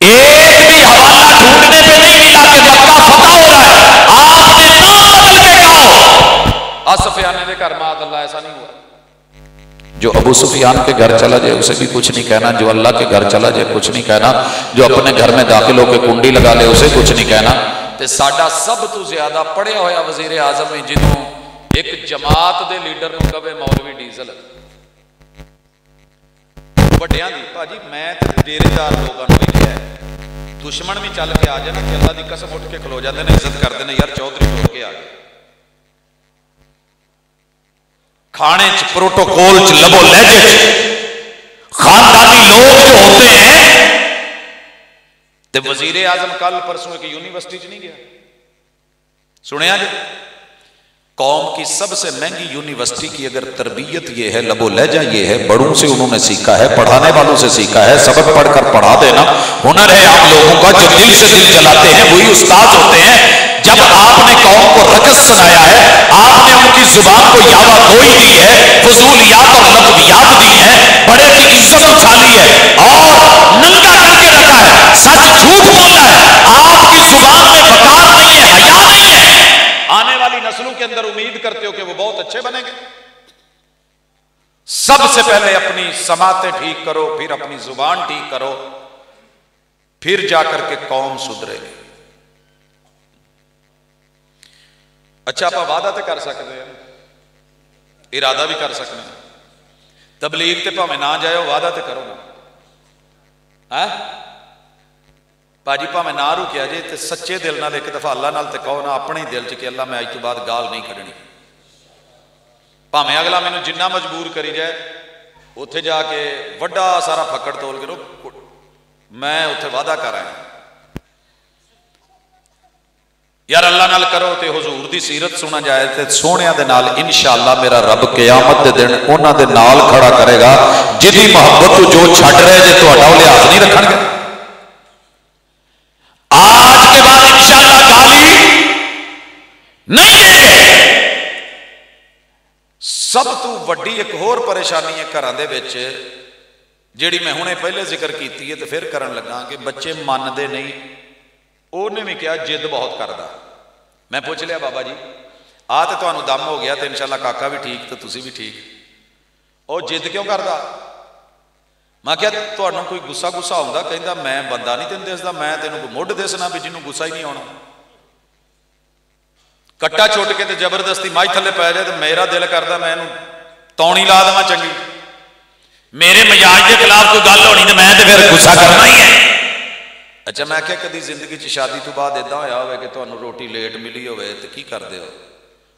Speaker 2: ایک بھی حوالہ ڈھونڈنے پہ نہیں ملا کہ مکہ فتح ہو رہا ہے، آپ نے نام بدل کے کہا سفیان نے گھر معاذ اللہ. ایسا نہیں ہوا. جو ابو سفیان کے گھر چلا جائے اسے بھی کچھ نہیں کہنا، جو اللہ کے گھر چلا جائے کچھ نہیں کہنا، جو اپنے گھر میں داخل ہو کے کنڈی لگا لے اسے کچھ نہیں کہنا. تے ساڈا سب تو زیادہ پڑھیا ہویا وزیر اعظم ہے جنہوں ایک جماعت دے لیڈر نوں کہے مولوی ڈیزل. وڈیاں دی بھاجی میں تے ڈیرے دار لوگاں نوں ویکھیا ہے، دشمن بھی چل کے آ جائے نا کہ اللہ دی قسم اٹھ کے کھلو جاندے نے، عزت کردے نے، یار چودھری ٹور کے آ گئے. کھانے چ پروٹوکول چ لبو لہجے خاندانی لوگ جو ہوتے ہیں. تے وزیر اعظم کل پرسوں ایک یونیورسٹی چ نہیں گیا، سنیا جی؟ قوم کی سب سے مہنگی یونیورسٹی کی اگر تربیت یہ ہے، لب و لہجہ یہ ہے، بڑوں سے انہوں نے سیکھا ہے، پڑھانے والوں سے سیکھا ہے، سبق پڑھ کر پڑھا دینا ہنر ہے آپ لوگوں کا. جو دل سے دل چلاتے ہیں وہی استاد ہوتے ہیں. جب آپ نے قوم کو رقص سنایا ہے، آپ نے ان کی زبان کو یاوہ گوئی دی ہے، فضولیات اور لغویات دی ہیں، بڑے کی عزت اچھالی ہے اور ننگا کر کے رکھا ہے، سچ جھوٹ بولا ہے. آپ کی زبان میں وقار نہیں ہے، حیا نہیں ہے. آنے والی نسلوں کے اندر امید کرتے ہو کہ وہ بہت اچھے بنیں گے. سب سے پہلے اپنی سماعتیں ٹھیک کرو، پھر اپنی زبان ٹھیک کرو، پھر جا کر کے قوم سدھرے گی. اچھا آپ وعدہ تے کر سکتے ہیں، ارادہ بھی کر سکتے ہیں. تبلیغ تے پاویں نہ جائے وعدہ تے کرو نا. باجی پاویں نہ رکیا جے تے سچے دل نال ایک دفعہ اللہ نال تے کہو نا اپنے دل چ کہ اللہ میں اج تو بعد گال نہیں کھڑنی. پاویں اگلا مینوں جنہ مجبور کری جائے اوتھے جا کے وڈا سارا پھکڑ تول کے رو میں اوتھے وعدہ کر رہا ہوں یار اللہ نال کرو تے حضور دی سیرت سنا جائے تے سونیاں دے نال انشاءاللہ میرا رب قیامت دے دن انہاں دے نال کھڑا کرے گا جدی محبت تو جو چھڈ رہے جے تہاڈا او لحاظ نہیں رکھن گے. آج کے بعد انشاءاللہ گالی نہیں دیں گے. سب تو وڈی ایک اور پریشانی ہے گھراں دے وچ جیڑی میں ہنے پہلے ذکر کیتی ہے تے پھر کرن لگا کہ بچے مانتے نہیں. انہیں بھی کیا جد بہت کردا. میں پوچھ لیا بابا جی آ تے تانوں دم ہو گیا تے انشاءاللہ کاکا بھی ٹھیک تے تسی بھی ٹھیک، او جد کیوں کردا؟ میں کیا تانوں کوئی گسا گسا ہوندا کہندا میں بندہ نہیں تینوں دسدا، میں تینوں کوئی مڈ دسنا بھی جنوں گسا ہی نہیں آنا. کٹا چھٹ کے تے زبردستی مائی تھلے پی جائے تے میرا دل کردا میں اینوں تونی لا دواں چنگی. میرے مزاج کے خلاف کوئی گل ہونی تے میں تے پھر گسا کرنا ہی ہے. اچھا میں کیا کدی زندگی چ شادی تو بعد ادا ہویا ہوئے کہ تمہیں روٹی لیٹ ملی ہوئے تو کی کر دے ہو؟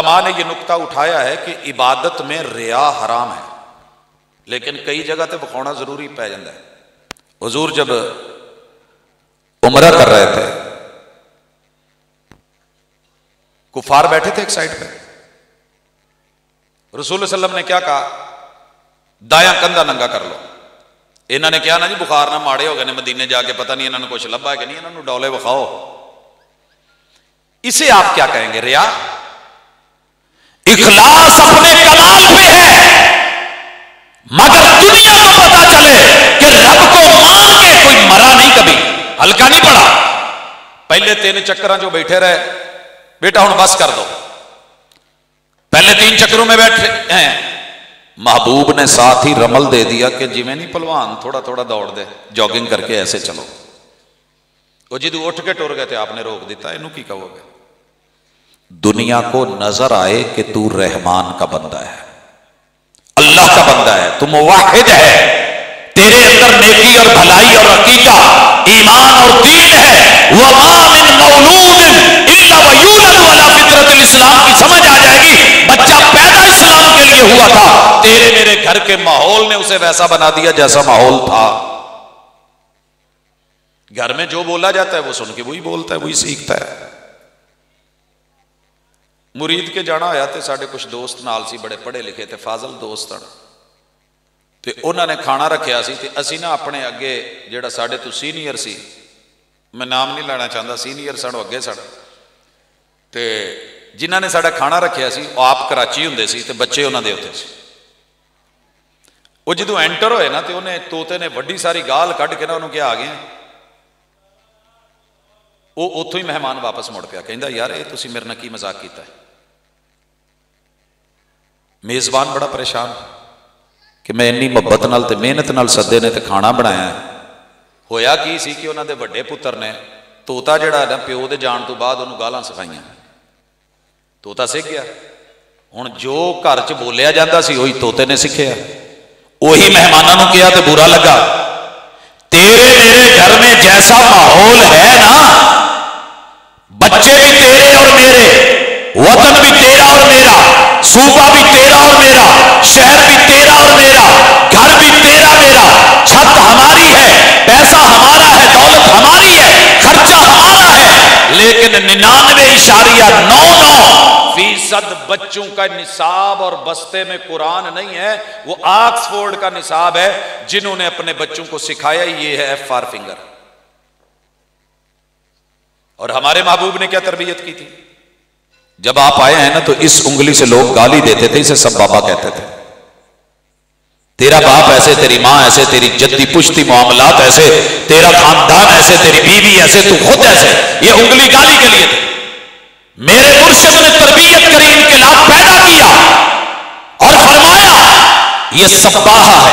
Speaker 2: علماء نے یہ نقطہ اٹھایا ہے کہ عبادت میں ریا حرام ہے، لیکن کئی جگہ تے بخونا ضروری پی جاتا ہے۔ حضور جب عمرہ کر رہے تھے، کفار بیٹھے تھے ایک سائڈ پہ، رسول اللہ علیہ وسلم نے کیا کہا؟ دایاں کندھا ننگا کر لو۔ انہوں نے کیا نا جی بخار نہ ماڑے ہو گئے نے مدینے جا کے، پتہ نہیں انہوں نے کچھ لبا ہے کہ نہیں، انہوں نے ڈولے بخاؤ۔ اسے آپ کیا کہیں گے؟ ریا؟ اخلاص اپنے کمال پہ ہے، مگر دنیا کو پتا چلے کہ رب کو مان کے کوئی مرا نہیں، کبھی ہلکا نہیں پڑا۔ پہلے 3 چکراں جو بیٹھے رہے، بیٹا ہوں بس کر دو، پہلے 3 چکروں میں بیٹھے ہیں، محبوب نے ساتھ ہی رمل دے دیا کہ جی میں نہیں پلوان تھوڑا تھوڑا دوڑ دے، جاگنگ کر کے ایسے چلو۔ وہ جدو اٹھ کے ٹر گئے تھے، آپ نے روک دیتا، انہوں کی کہو گے؟ دنیا کو نظر آئے کہ تو رحمان کا بندہ ہے، اللہ کا بندہ ہے، تو موحد ہے، تیرے اندر نیکی اور بھلائی اور عقیدہ، ایمان اور دین ہے، وَمَا مِن مَوْلُودٍ إِلَّا وَيُولَدُ عَلَى فِطْرَةِ الْإِسْلَام کی سمجھ آ جائے گی۔ بچہ پیدا اسلام کے لیے ہوا تھا، تیرے میرے گھر کے ماحول نے اسے ویسا بنا دیا جیسا ماحول تھا۔ گھر میں جو بولا جاتا ہے وہ سن کے وہی بولتا ہے، وہی سیکھتا ہے۔ مرید کے جانا ہویا تھے، ساڑھے کچھ دوست نال سی، بڑے پڑھے لکھے تھے، فاضل دوست ہیں، تے انہوں نے کھانا رکھیا سی، تے اسی نا اپنے اگے جڑا ساڑھے تو سینئر سی، میں نام نہیں لینا چاہتا، سینئر سن اگے سن، تے جنہ نے ساڑھا کھانا رکھیا سی وہ آپ کراچی ہوندے سی، تے بچے انہوں دے ہوتے سی۔ وہ جدو اینٹر ہوئے نا، تے انہیں توتے نے وڈی ساری گال کٹ کے نا انہوں کیا آگئے ہیں، وہ اتھو ہی مہمان واپس مڑ پیا، کہندہ یار اے تسی میرے نہ کی مذاق کیتا ہے۔ میزبان بڑا پریشان کہ میں انی محبت نال تے محنت نال سدے نے تے کھانا بنایا ہے، ہویا کی سی کہ انہوں دے بڑے پتر نے توتا جڑا نا پیو دے جان تو بعد انہوں گالاں سکھائیاں، توتا سکھ گیا، ہن جو گھر چ بولیا جاتا سی وہی توتے نے سکھیا، وہی مہمانوں نے کیا تے برا لگا۔ تیرے میرے گھر میں جیسا ماحول ہے نا، بچے بھی تیرے اور میرے، وطن بھی تیرا اور میرا، صوبہ بھی تیرا اور میرا، شہر بھی تیرا اور میرا، گھر بھی تیرا میرا، چھت ہماری ہے، پیسہ ہمارا ہے، دولت ہماری ہے، خرچہ ہمارا ہے، لیکن 99.99% بچوں کا نصاب اور بستے میں قرآن نہیں ہے، وہ آکسفورڈ کا نصاب ہے، جنہوں نے اپنے بچوں کو سکھایا یہ ہے ایف فار فنگر۔ اور ہمارے محبوب نے کیا تربیت کی تھی؟ جب آپ آئے ہیں نا تو اس انگلی سے لوگ گالی دیتے تھے، اسے سب بابا کہتے تھے، تیرا باپ ایسے، تیری ماں ایسے، تیری جدی پشتی معاملات ایسے، تیرا خاندان ایسے، تیری بیوی ایسے، تو خود ایسے، یہ انگلی گالی کے لیے تھے۔ میرے مرشد نے تربیت کری، انقلاب پیدا کیا اور فرمایا یہ سباہا ہے،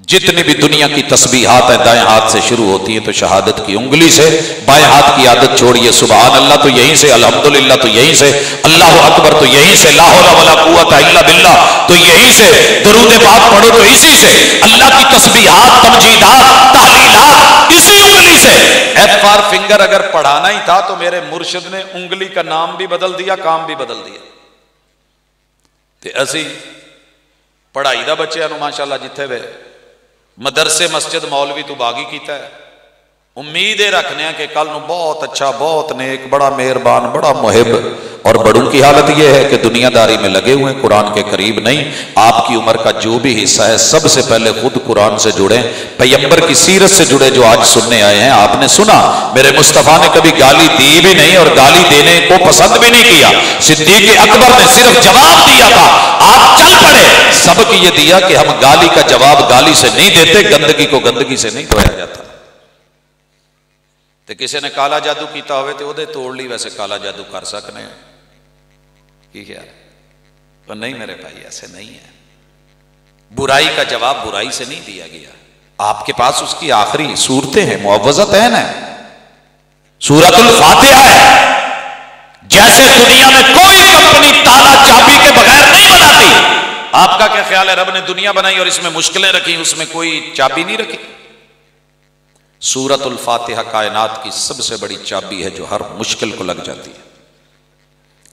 Speaker 2: جتنی بھی دنیا کی تسبیحات ہیں دائیں ہاتھ سے شروع ہوتی ہیں تو شہادت کی انگلی سے، بائیں ہاتھ کی عادت چھوڑیے، سبحان اللہ تو یہیں سے، الحمدللہ تو یہیں سے، اللہ اکبر تو یہیں سے، لا حول ولا قوت الا باللہ تو یہیں سے، درود پاک پڑھو تو اسی سے، اللہ کی تسبیحات، تمجیدات، تحلیلات اسی انگلی سے۔ ایف فار فنگر اگر پڑھانا ہی تھا تو میرے مرشد نے انگلی کا نام بھی بدل دیا، کام بھی بدل دیا۔ تے اسی پڑھائی دا بچے نو ماشاءاللہ جتھے وے مدرسے مسجد مولوی تو باغی کیتا ہے، امید رکھنے ہیں کہ کل نو بہت اچھا، بہت نیک، بڑا مہربان، بڑا محب۔ اور بڑوں کی حالت یہ ہے کہ دنیا داری میں لگے ہوئے، قرآن کے قریب نہیں۔ آپ کی عمر کا جو بھی حصہ ہے سب سے پہلے خود قرآن سے جڑیں، پیغمبر کی سیرت سے جڑے جو آج سننے آئے ہیں۔ آپ نے سنا میرے مصطفیٰ نے کبھی گالی دی بھی نہیں اور گالی دینے کو پسند بھی نہیں کیا، صدیق اکبر نے صرف جواب دیا تھا، آپ چل پڑے۔ سبق یہ دیا کہ ہم گالی کا جواب گالی سے نہیں دیتے، گندگی کو گندگی سے نہیں دھویا جاتا۔ تے کسی نے کالا جادو کیتا ہوئے تے وہ دے توڑ لی، ویسے کالا جادو کر سکنے ہیں کی ہے؟ تو نہیں میرے بھائی، ایسے نہیں ہے۔ برائی کا جواب برائی سے نہیں دیا گیا۔ آپ کے پاس اس کی آخری صورتیں ہیں، معوذتین ہیں، سورۃ الفاتحہ ہے۔ جیسے دنیا میں کوئی کمپنی تالا چابی کے بغیر نہیں بناتی، آپ کا کیا خیال ہے رب نے دنیا بنائی اور اس میں مشکلیں رکھی، اس میں کوئی چابی نہیں رکھی؟ سورۃ الفاتحہ کائنات کی سب سے بڑی چابی ہے جو ہر مشکل کو لگ جاتی ہے۔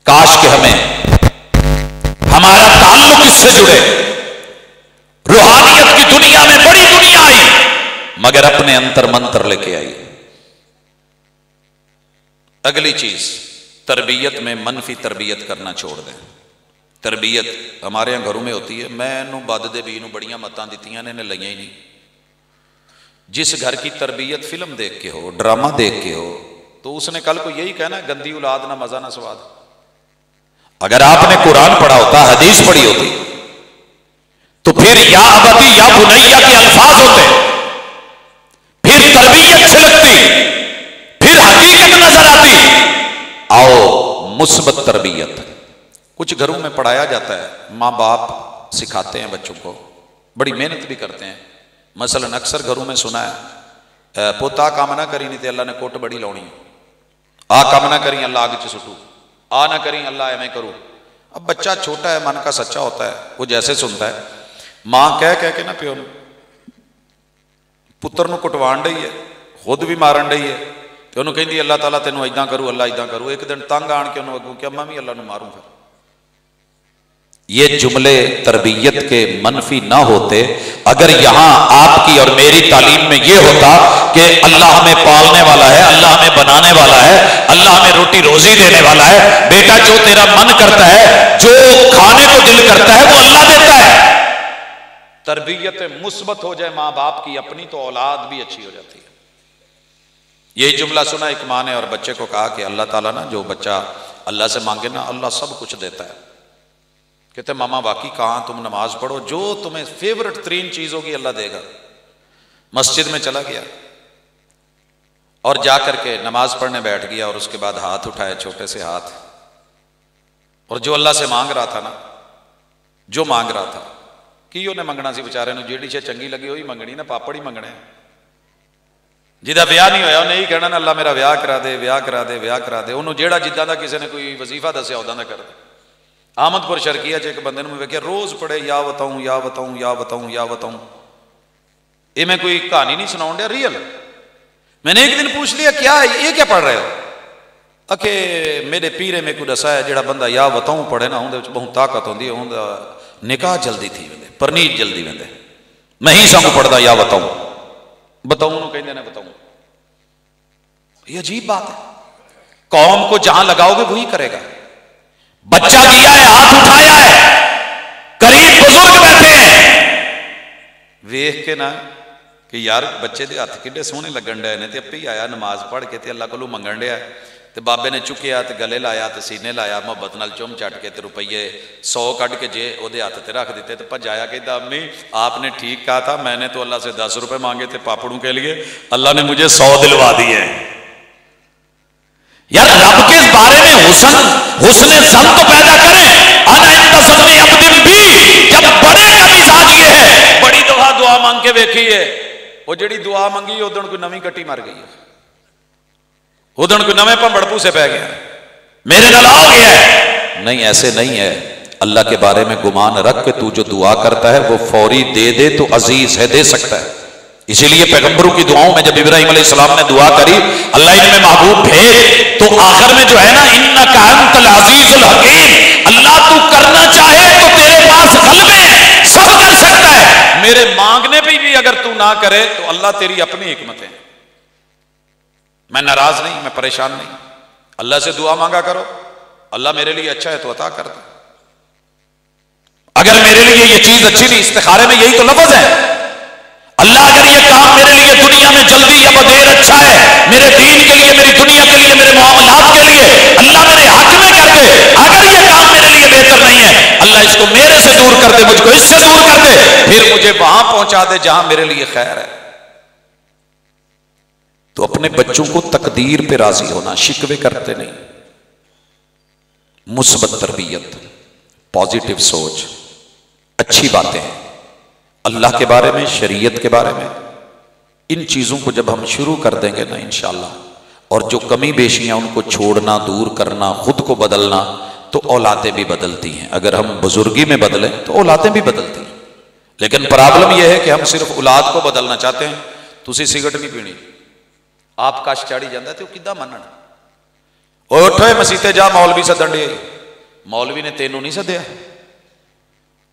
Speaker 2: کاش کہ ہمیں اس سے جڑے. روحانیت کی دنیا میں بڑی دنیا آئی مگر اپنے انتر منتر لے کے آئی. اگلی چیز، تربیت میں منفی تربیت کرنا چھوڑ دیں. تربیت ہمارے یہاں گھروں میں ہوتی ہے، میں نو بد دے بھی نو بڑیاں متاں دیتیاں نے لئیاں ہی نہیں. جس گھر کی تربیت فلم دیکھ کے ہو، ڈرامہ دیکھ کے ہو، تو اس نے کل کو یہی کہنا گندی اولاد نہ مزہ نہ سواد. اگر آپ نے قرآن پڑھا ہوتا، حدیث پڑھی ہوتی، تو پھر یا ابتی یا بنیا کے الفاظ ہوتے، پھر تربیت چھلکتی، پھر حقیقت نظر آتی. آؤ مثبت تربیت. کچھ گھروں میں پڑھایا جاتا ہے، ماں باپ سکھاتے ہیں بچوں کو، بڑی محنت بھی کرتے ہیں. مثلا اکثر گھروں میں سنا ہے، پوتا کام نہ کری نہیں تے اللہ نے کوٹ بڑی لونی، آ کام نہ کری اللہ آگ چ سٹو، آ نہ کری اللہ ایویں کرو. اب بچہ چھوٹا ہے، من کا سچا ہوتا ہے، وہ جیسے سنتا ہے. ماں کہہ کے نا پیو پتر نو کٹوان ڈئی ہے، خود بھی مارن ڈئی ہے، تو انہوں کہندی اللہ تعالیٰ تینوں ایداں کرو، اللہ ایداں کرو. ایک دن تنگ آن کے انہوں اگوں کہ میں بھی اللہ نو ماروں. پھر یہ جملے تربیت کے منفی نہ ہوتے اگر یہاں آپ کی اور میری تعلیم میں یہ ہوتا کہ اللہ ہمیں پالنے والا ہے، اللہ ہمیں بنانے والا ہے، اللہ ہمیں روٹی روزی دینے والا ہے. بیٹا جو تیرا من کرتا ہے، جو کھانے کو دل کرتا ہے، وہ اللہ دیتا ہے. تربیت مثبت ہو جائے ماں باپ کی اپنی، تو اولاد بھی اچھی ہو جاتی ہے. یہی جملہ سنا ایک ماں نے اور بچے کو کہا کہ اللہ تعالیٰ نا جو بچہ اللہ سے مانگے نا اللہ سب کچھ دیتا ہے. کہتے ماما باقی کہاں، تم نماز پڑھو، جو تمہیں فیورٹ ترین چیز ہوگی اللہ دے گا. مسجد میں چلا گیا اور جا کر کے نماز پڑھنے بیٹھ گیا، اور اس کے بعد ہاتھ اٹھائے، چھوٹے سے ہاتھ، اور جو اللہ سے مانگ رہا تھا نا، جو مانگ رہا تھا کی انہیں منگنا سی بیچارے نو، جیڑی شے چنگی لگی ہوئی منگنی نا، پاپڑ ہی منگنے. جہاں ویاہ نہیں ہویا انہیں یہی کہنا نا اللہ میرا ویاہ کرا دے، ویاہ کرا دے، ویاہ کرا دے. انہوں جیڑا جداں دا کسی نے کوئی وظیفہ دسیا اُداں دا کر دے. احمد پور شرکیہ ایک بندے نے ویکھیا روز پڑھے یا بتاؤں یا بتاؤں یا بتاؤں یا بتاؤں. یہ میں کوئی کہانی نہیں سناؤں ڈیا، ریئل. میں نے ایک دن پوچھ لیا کیا یہ کیا پڑھ رہے ہو؟ کہ میرے پیرے میں کوئی دسا ہے جڑا بندہ یا بتاؤں پڑھے نا اندر بہت طاقت ہوندی ہے، اوندا نکاح جلدی تھی ویندے، پرنیت جلدی ویندے. میں ہی سانگ پڑھدا یا بتاؤں، بتاؤں نو کہندے نے بتاؤں. یہ عجیب بات ہے. قوم کو جہاں لگاؤ گے وہی کرے گا. بچہ گیا ہے، ہاتھ اٹھایا ہے، قریب بزرگ بیٹھے ہیں، ویکھ کے نا کہ یار بچے دے ہاتھ کڈے سونے لگن ڈے نے، تے اپے ہی آیا نماز پڑھ کے تے اللہ کولوں منگن ڈیا، تے بابے نے چکیا تے گلے لایا تے سینے لایا، محبت نال چوم چٹ کے تے روپیے 100 کڈ کے جے او دے ہاتھ تے رکھ دیتے تے بھجایا کہ امی آپ نے ٹھیک کہا تھا، میں نے تو اللہ سے 10 روپے مانگے تھے پاپڑوں کے لیے، اللہ نے مجھے 100 دلوا دیے. یار رب کے بارے میں حسن زن تو پیدا کریں. انا عند ظن عبد بی، جب بڑے کا مزاج یہ ہے بڑی دعا مانگ کے ویکھی ہے، وہ جڑی دعا منگی ادھر کوئی نویں کٹی مر گئی ہے، ادھر کوئی نویں پمبڑ پوسے پہ گیا، میرے نال آ گیا ہے. نہیں ایسے نہیں ہے. اللہ کے بارے میں گمان رکھ کے تو جو دعا کرتا ہے وہ فوری دے دے تو عزیز ہے، دے سکتا ہے. اسی لیے پیغمبروں کی دعاؤں میں جب ابراہیم علیہ السلام نے دعا کری اللہ ان میں محبوب بھیج، تو آخر میں جو ہے نا انک انت العزیز الحکیم، اللہ تو کرنا چاہے تو تیرے پاس غلبے ہیں، سب کر سکتا ہے، میرے مانگنے پہ بھی اگر تو نہ کرے تو اللہ تیری اپنی حکمت ہے. میں ناراض نہیں، میں پریشان نہیں. اللہ سے دعا مانگا کرو، اللہ میرے لیے اچھا ہے تو عطا کر دے. اگر میرے لیے یہ چیز اچھی نہیں، استخارے میں یہی تو لفظ ہے، اللہ اگر یہ کام میرے لیے دنیا میں جلدی یا بدیر اچھا ہے، میرے دین کے لیے، میری دنیا کے لیے، میرے معاملات کے لیے، اللہ میرے حق میں کر دے. اگر یہ کام میرے لیے بہتر نہیں ہے، اللہ اس کو میرے سے دور کر دے، مجھ کو اس سے دور کر دے، پھر مجھے وہاں پہنچا دے جہاں میرے لیے خیر ہے. تو اپنے بچوں کو تقدیر پہ راضی ہونا، شکوے کرتے نہیں. مثبت تربیت، پازیٹیو سوچ، اچھی باتیں اللہ کے بارے میں، شریعت کے بارے میں، ان چیزوں کو جب ہم شروع کر دیں گے نا انشاءاللہ، اور جو کمی بیشیاں ان کو چھوڑنا، دور کرنا، خود کو بدلنا، تو اولادیں بھی بدلتی ہیں. اگر ہم بزرگی میں بدلیں تو اولادیں بھی بدلتی ہیں. لیکن پرابلم یہ ہے کہ ہم صرف اولاد کو بدلنا چاہتے ہیں. تسی سگرٹ نہیں پینی، آپ کش چاڑی جاندہ تے وہ کدہ منن، اٹھو مسیتے جا مولوی سدن ڈے، مولوی نے تینوں نہیں سدیا،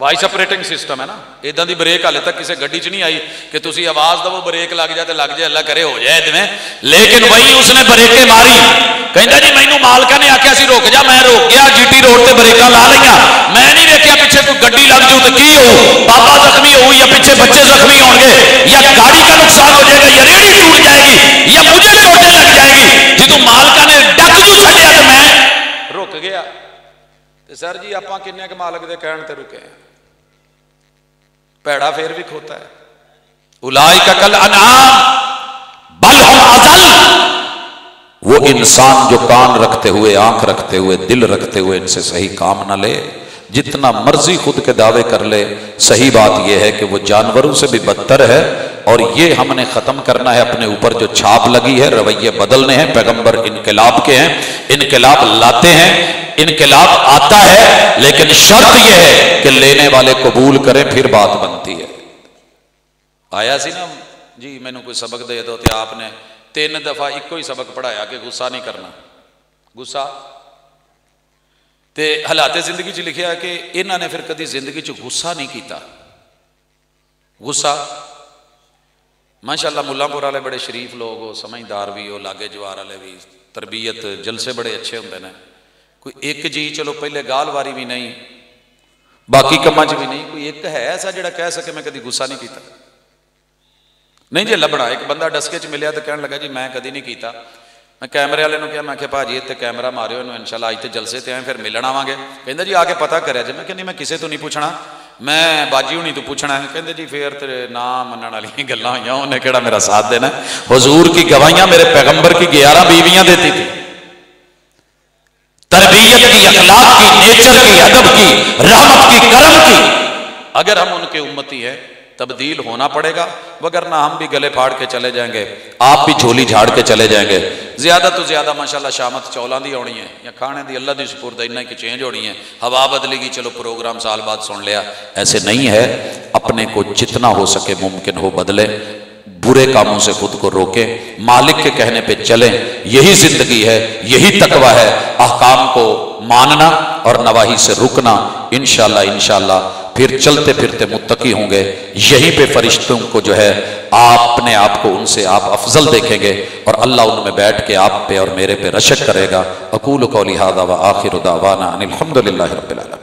Speaker 2: وائس آپریٹنگ سسٹم ہے نا, ادھر دی بریک ہالے تک کسی گڈی چ نہیں آئی کہ تسی آواز دو بریک لگ جائے تو لگ جائے, اللہ کرے ہو جائے ادویں. لیکن وہی اس نے بریکیں ماری, کہندا جی مینوں مالکا نے آخیا سی روک جا, میں روک گیا, جی ٹی روڈ تے بریکاں لا لیا, میں نہیں ویکھیا پیچھے کوئی گڈی لگ جاؤ تو کی ہو, بابا زخمی ہو یا پیچھے بچے زخمی ہوں گے یا گاڑی کا نقصان ہو جائے گا یا ریڑھی ٹوٹ جائے گی یا مجھے چوٹیں لگ جائے گی. جدوں مالکا نے ڈک جو چھڈیا تو میں رک گیا. سر جی آپ کنے کے مالک دے کہن تے رکے ہیں, پیڑا پھر بھی کھوتا ہے. اولئک کالانعام بل ہم اضل,
Speaker 1: وہ انسان جو کان رکھتے ہوئے, آنکھ رکھتے ہوئے, دل رکھتے ہوئے ان سے صحیح کام نہ لے, جتنا مرضی خود کے دعوے کر لے, صحیح بات یہ ہے کہ وہ جانوروں سے بھی بدتر ہے. اور یہ ہم نے ختم کرنا ہے, اپنے اوپر جو چھاپ لگی ہے رویے بدلنے ہیں. پیغمبر انقلاب کے ہیں, انقلاب لاتے ہیں, انقلاب آتا ہے, لیکن شرط یہ ہے کہ لینے والے قبول کریں, پھر بات بنتی ہے.
Speaker 2: آیا سی نا جی مینوں کوئی سبق دے دو, تے آپ نے 3 دفعہ ایک ہی سبق پڑھایا کہ غصہ نہیں کرنا. غصہ تے حالات زندگی چ لکھیا کہ انہاں نے پھر کدی زندگی چ غصہ نہیں کیتا. غصہ ماشاءاللہ ملا پور والے بڑے شریف لوگ ہو, سمجھدار بھی ہو, لاگے جوار والے بھی, تربیت جلسے بڑے اچھے ہوندے نے. کوئی ایک جی چلو پہلے گال واری بھی نہیں, باقی کماں چ بھی نہیں, کوئی ایک ہے ایسا جڑا کہہ سکے میں کدی غصہ نہیں کیتا. نہیں جی لبنا. ایک بندہ ڈسکے چ ملیا تو کہنے لگا جی میں کدی نہیں کیتا. میں کیمرے والے کہا, میں کہ بھاجی اتنے کیمرہ مارے انہوں انشاءاللہ اج تے جلسے تے آئے پھر ملن آواں گے. کہندا جی آ کے پتہ کریا جی. میں کہ نہیں میں کسے تو نہیں پوچھنا, میں باجی ہونی تو پوچھنا ہے. کہندے جی پھر تیرے نام منن والی گلاں ہوئیاں, انہیں کیڑا میرا ساتھ دینا. حضور کی گواہیاں میرے پیغمبر کی 11 بیویاں دیتی تھی. تربیت کی, اخلاق کی, نیچر کی, ادب کی, رحمت کی, کرم کی. اگر ہم ان کے امتی ہیں تبدیل ہونا پڑے گا, وگرنہ ہم بھی گلے پھاڑ کے چلے جائیں گے, آپ بھی جھولی جھاڑ کے چلے جائیں گے. زیادہ تو زیادہ ماشاءاللہ شامت چولاں دی ہونی ہے یا کھانے دی اللہ دی سپرد اتنا کہ چینج ہونی ہے. ہوا بدلے گی, چلو پروگرام سال بعد سن لیا, ایسے نہیں ہے. اپنے کو جتنا ہو سکے ممکن ہو بدلے, برے کاموں سے خود کو روکیں, مالک کے کہنے پہ چلیں. یہی زندگی ہے, یہی تقویٰ ہے, احکام کو ماننا اور نواہی سے رکنا. انشاءاللہ پھر چلتے پھرتے متقی ہوں گے. یہیں پہ فرشتوں کو جو ہے اپنے آپ کو ان سے آپ افضل دیکھیں گے, اور اللہ ان میں بیٹھ کے آپ پہ اور میرے پہ رشک کرے گا. اقول قولی ھذا وآخر دعوانا ان الحمد للہ رب العالمین.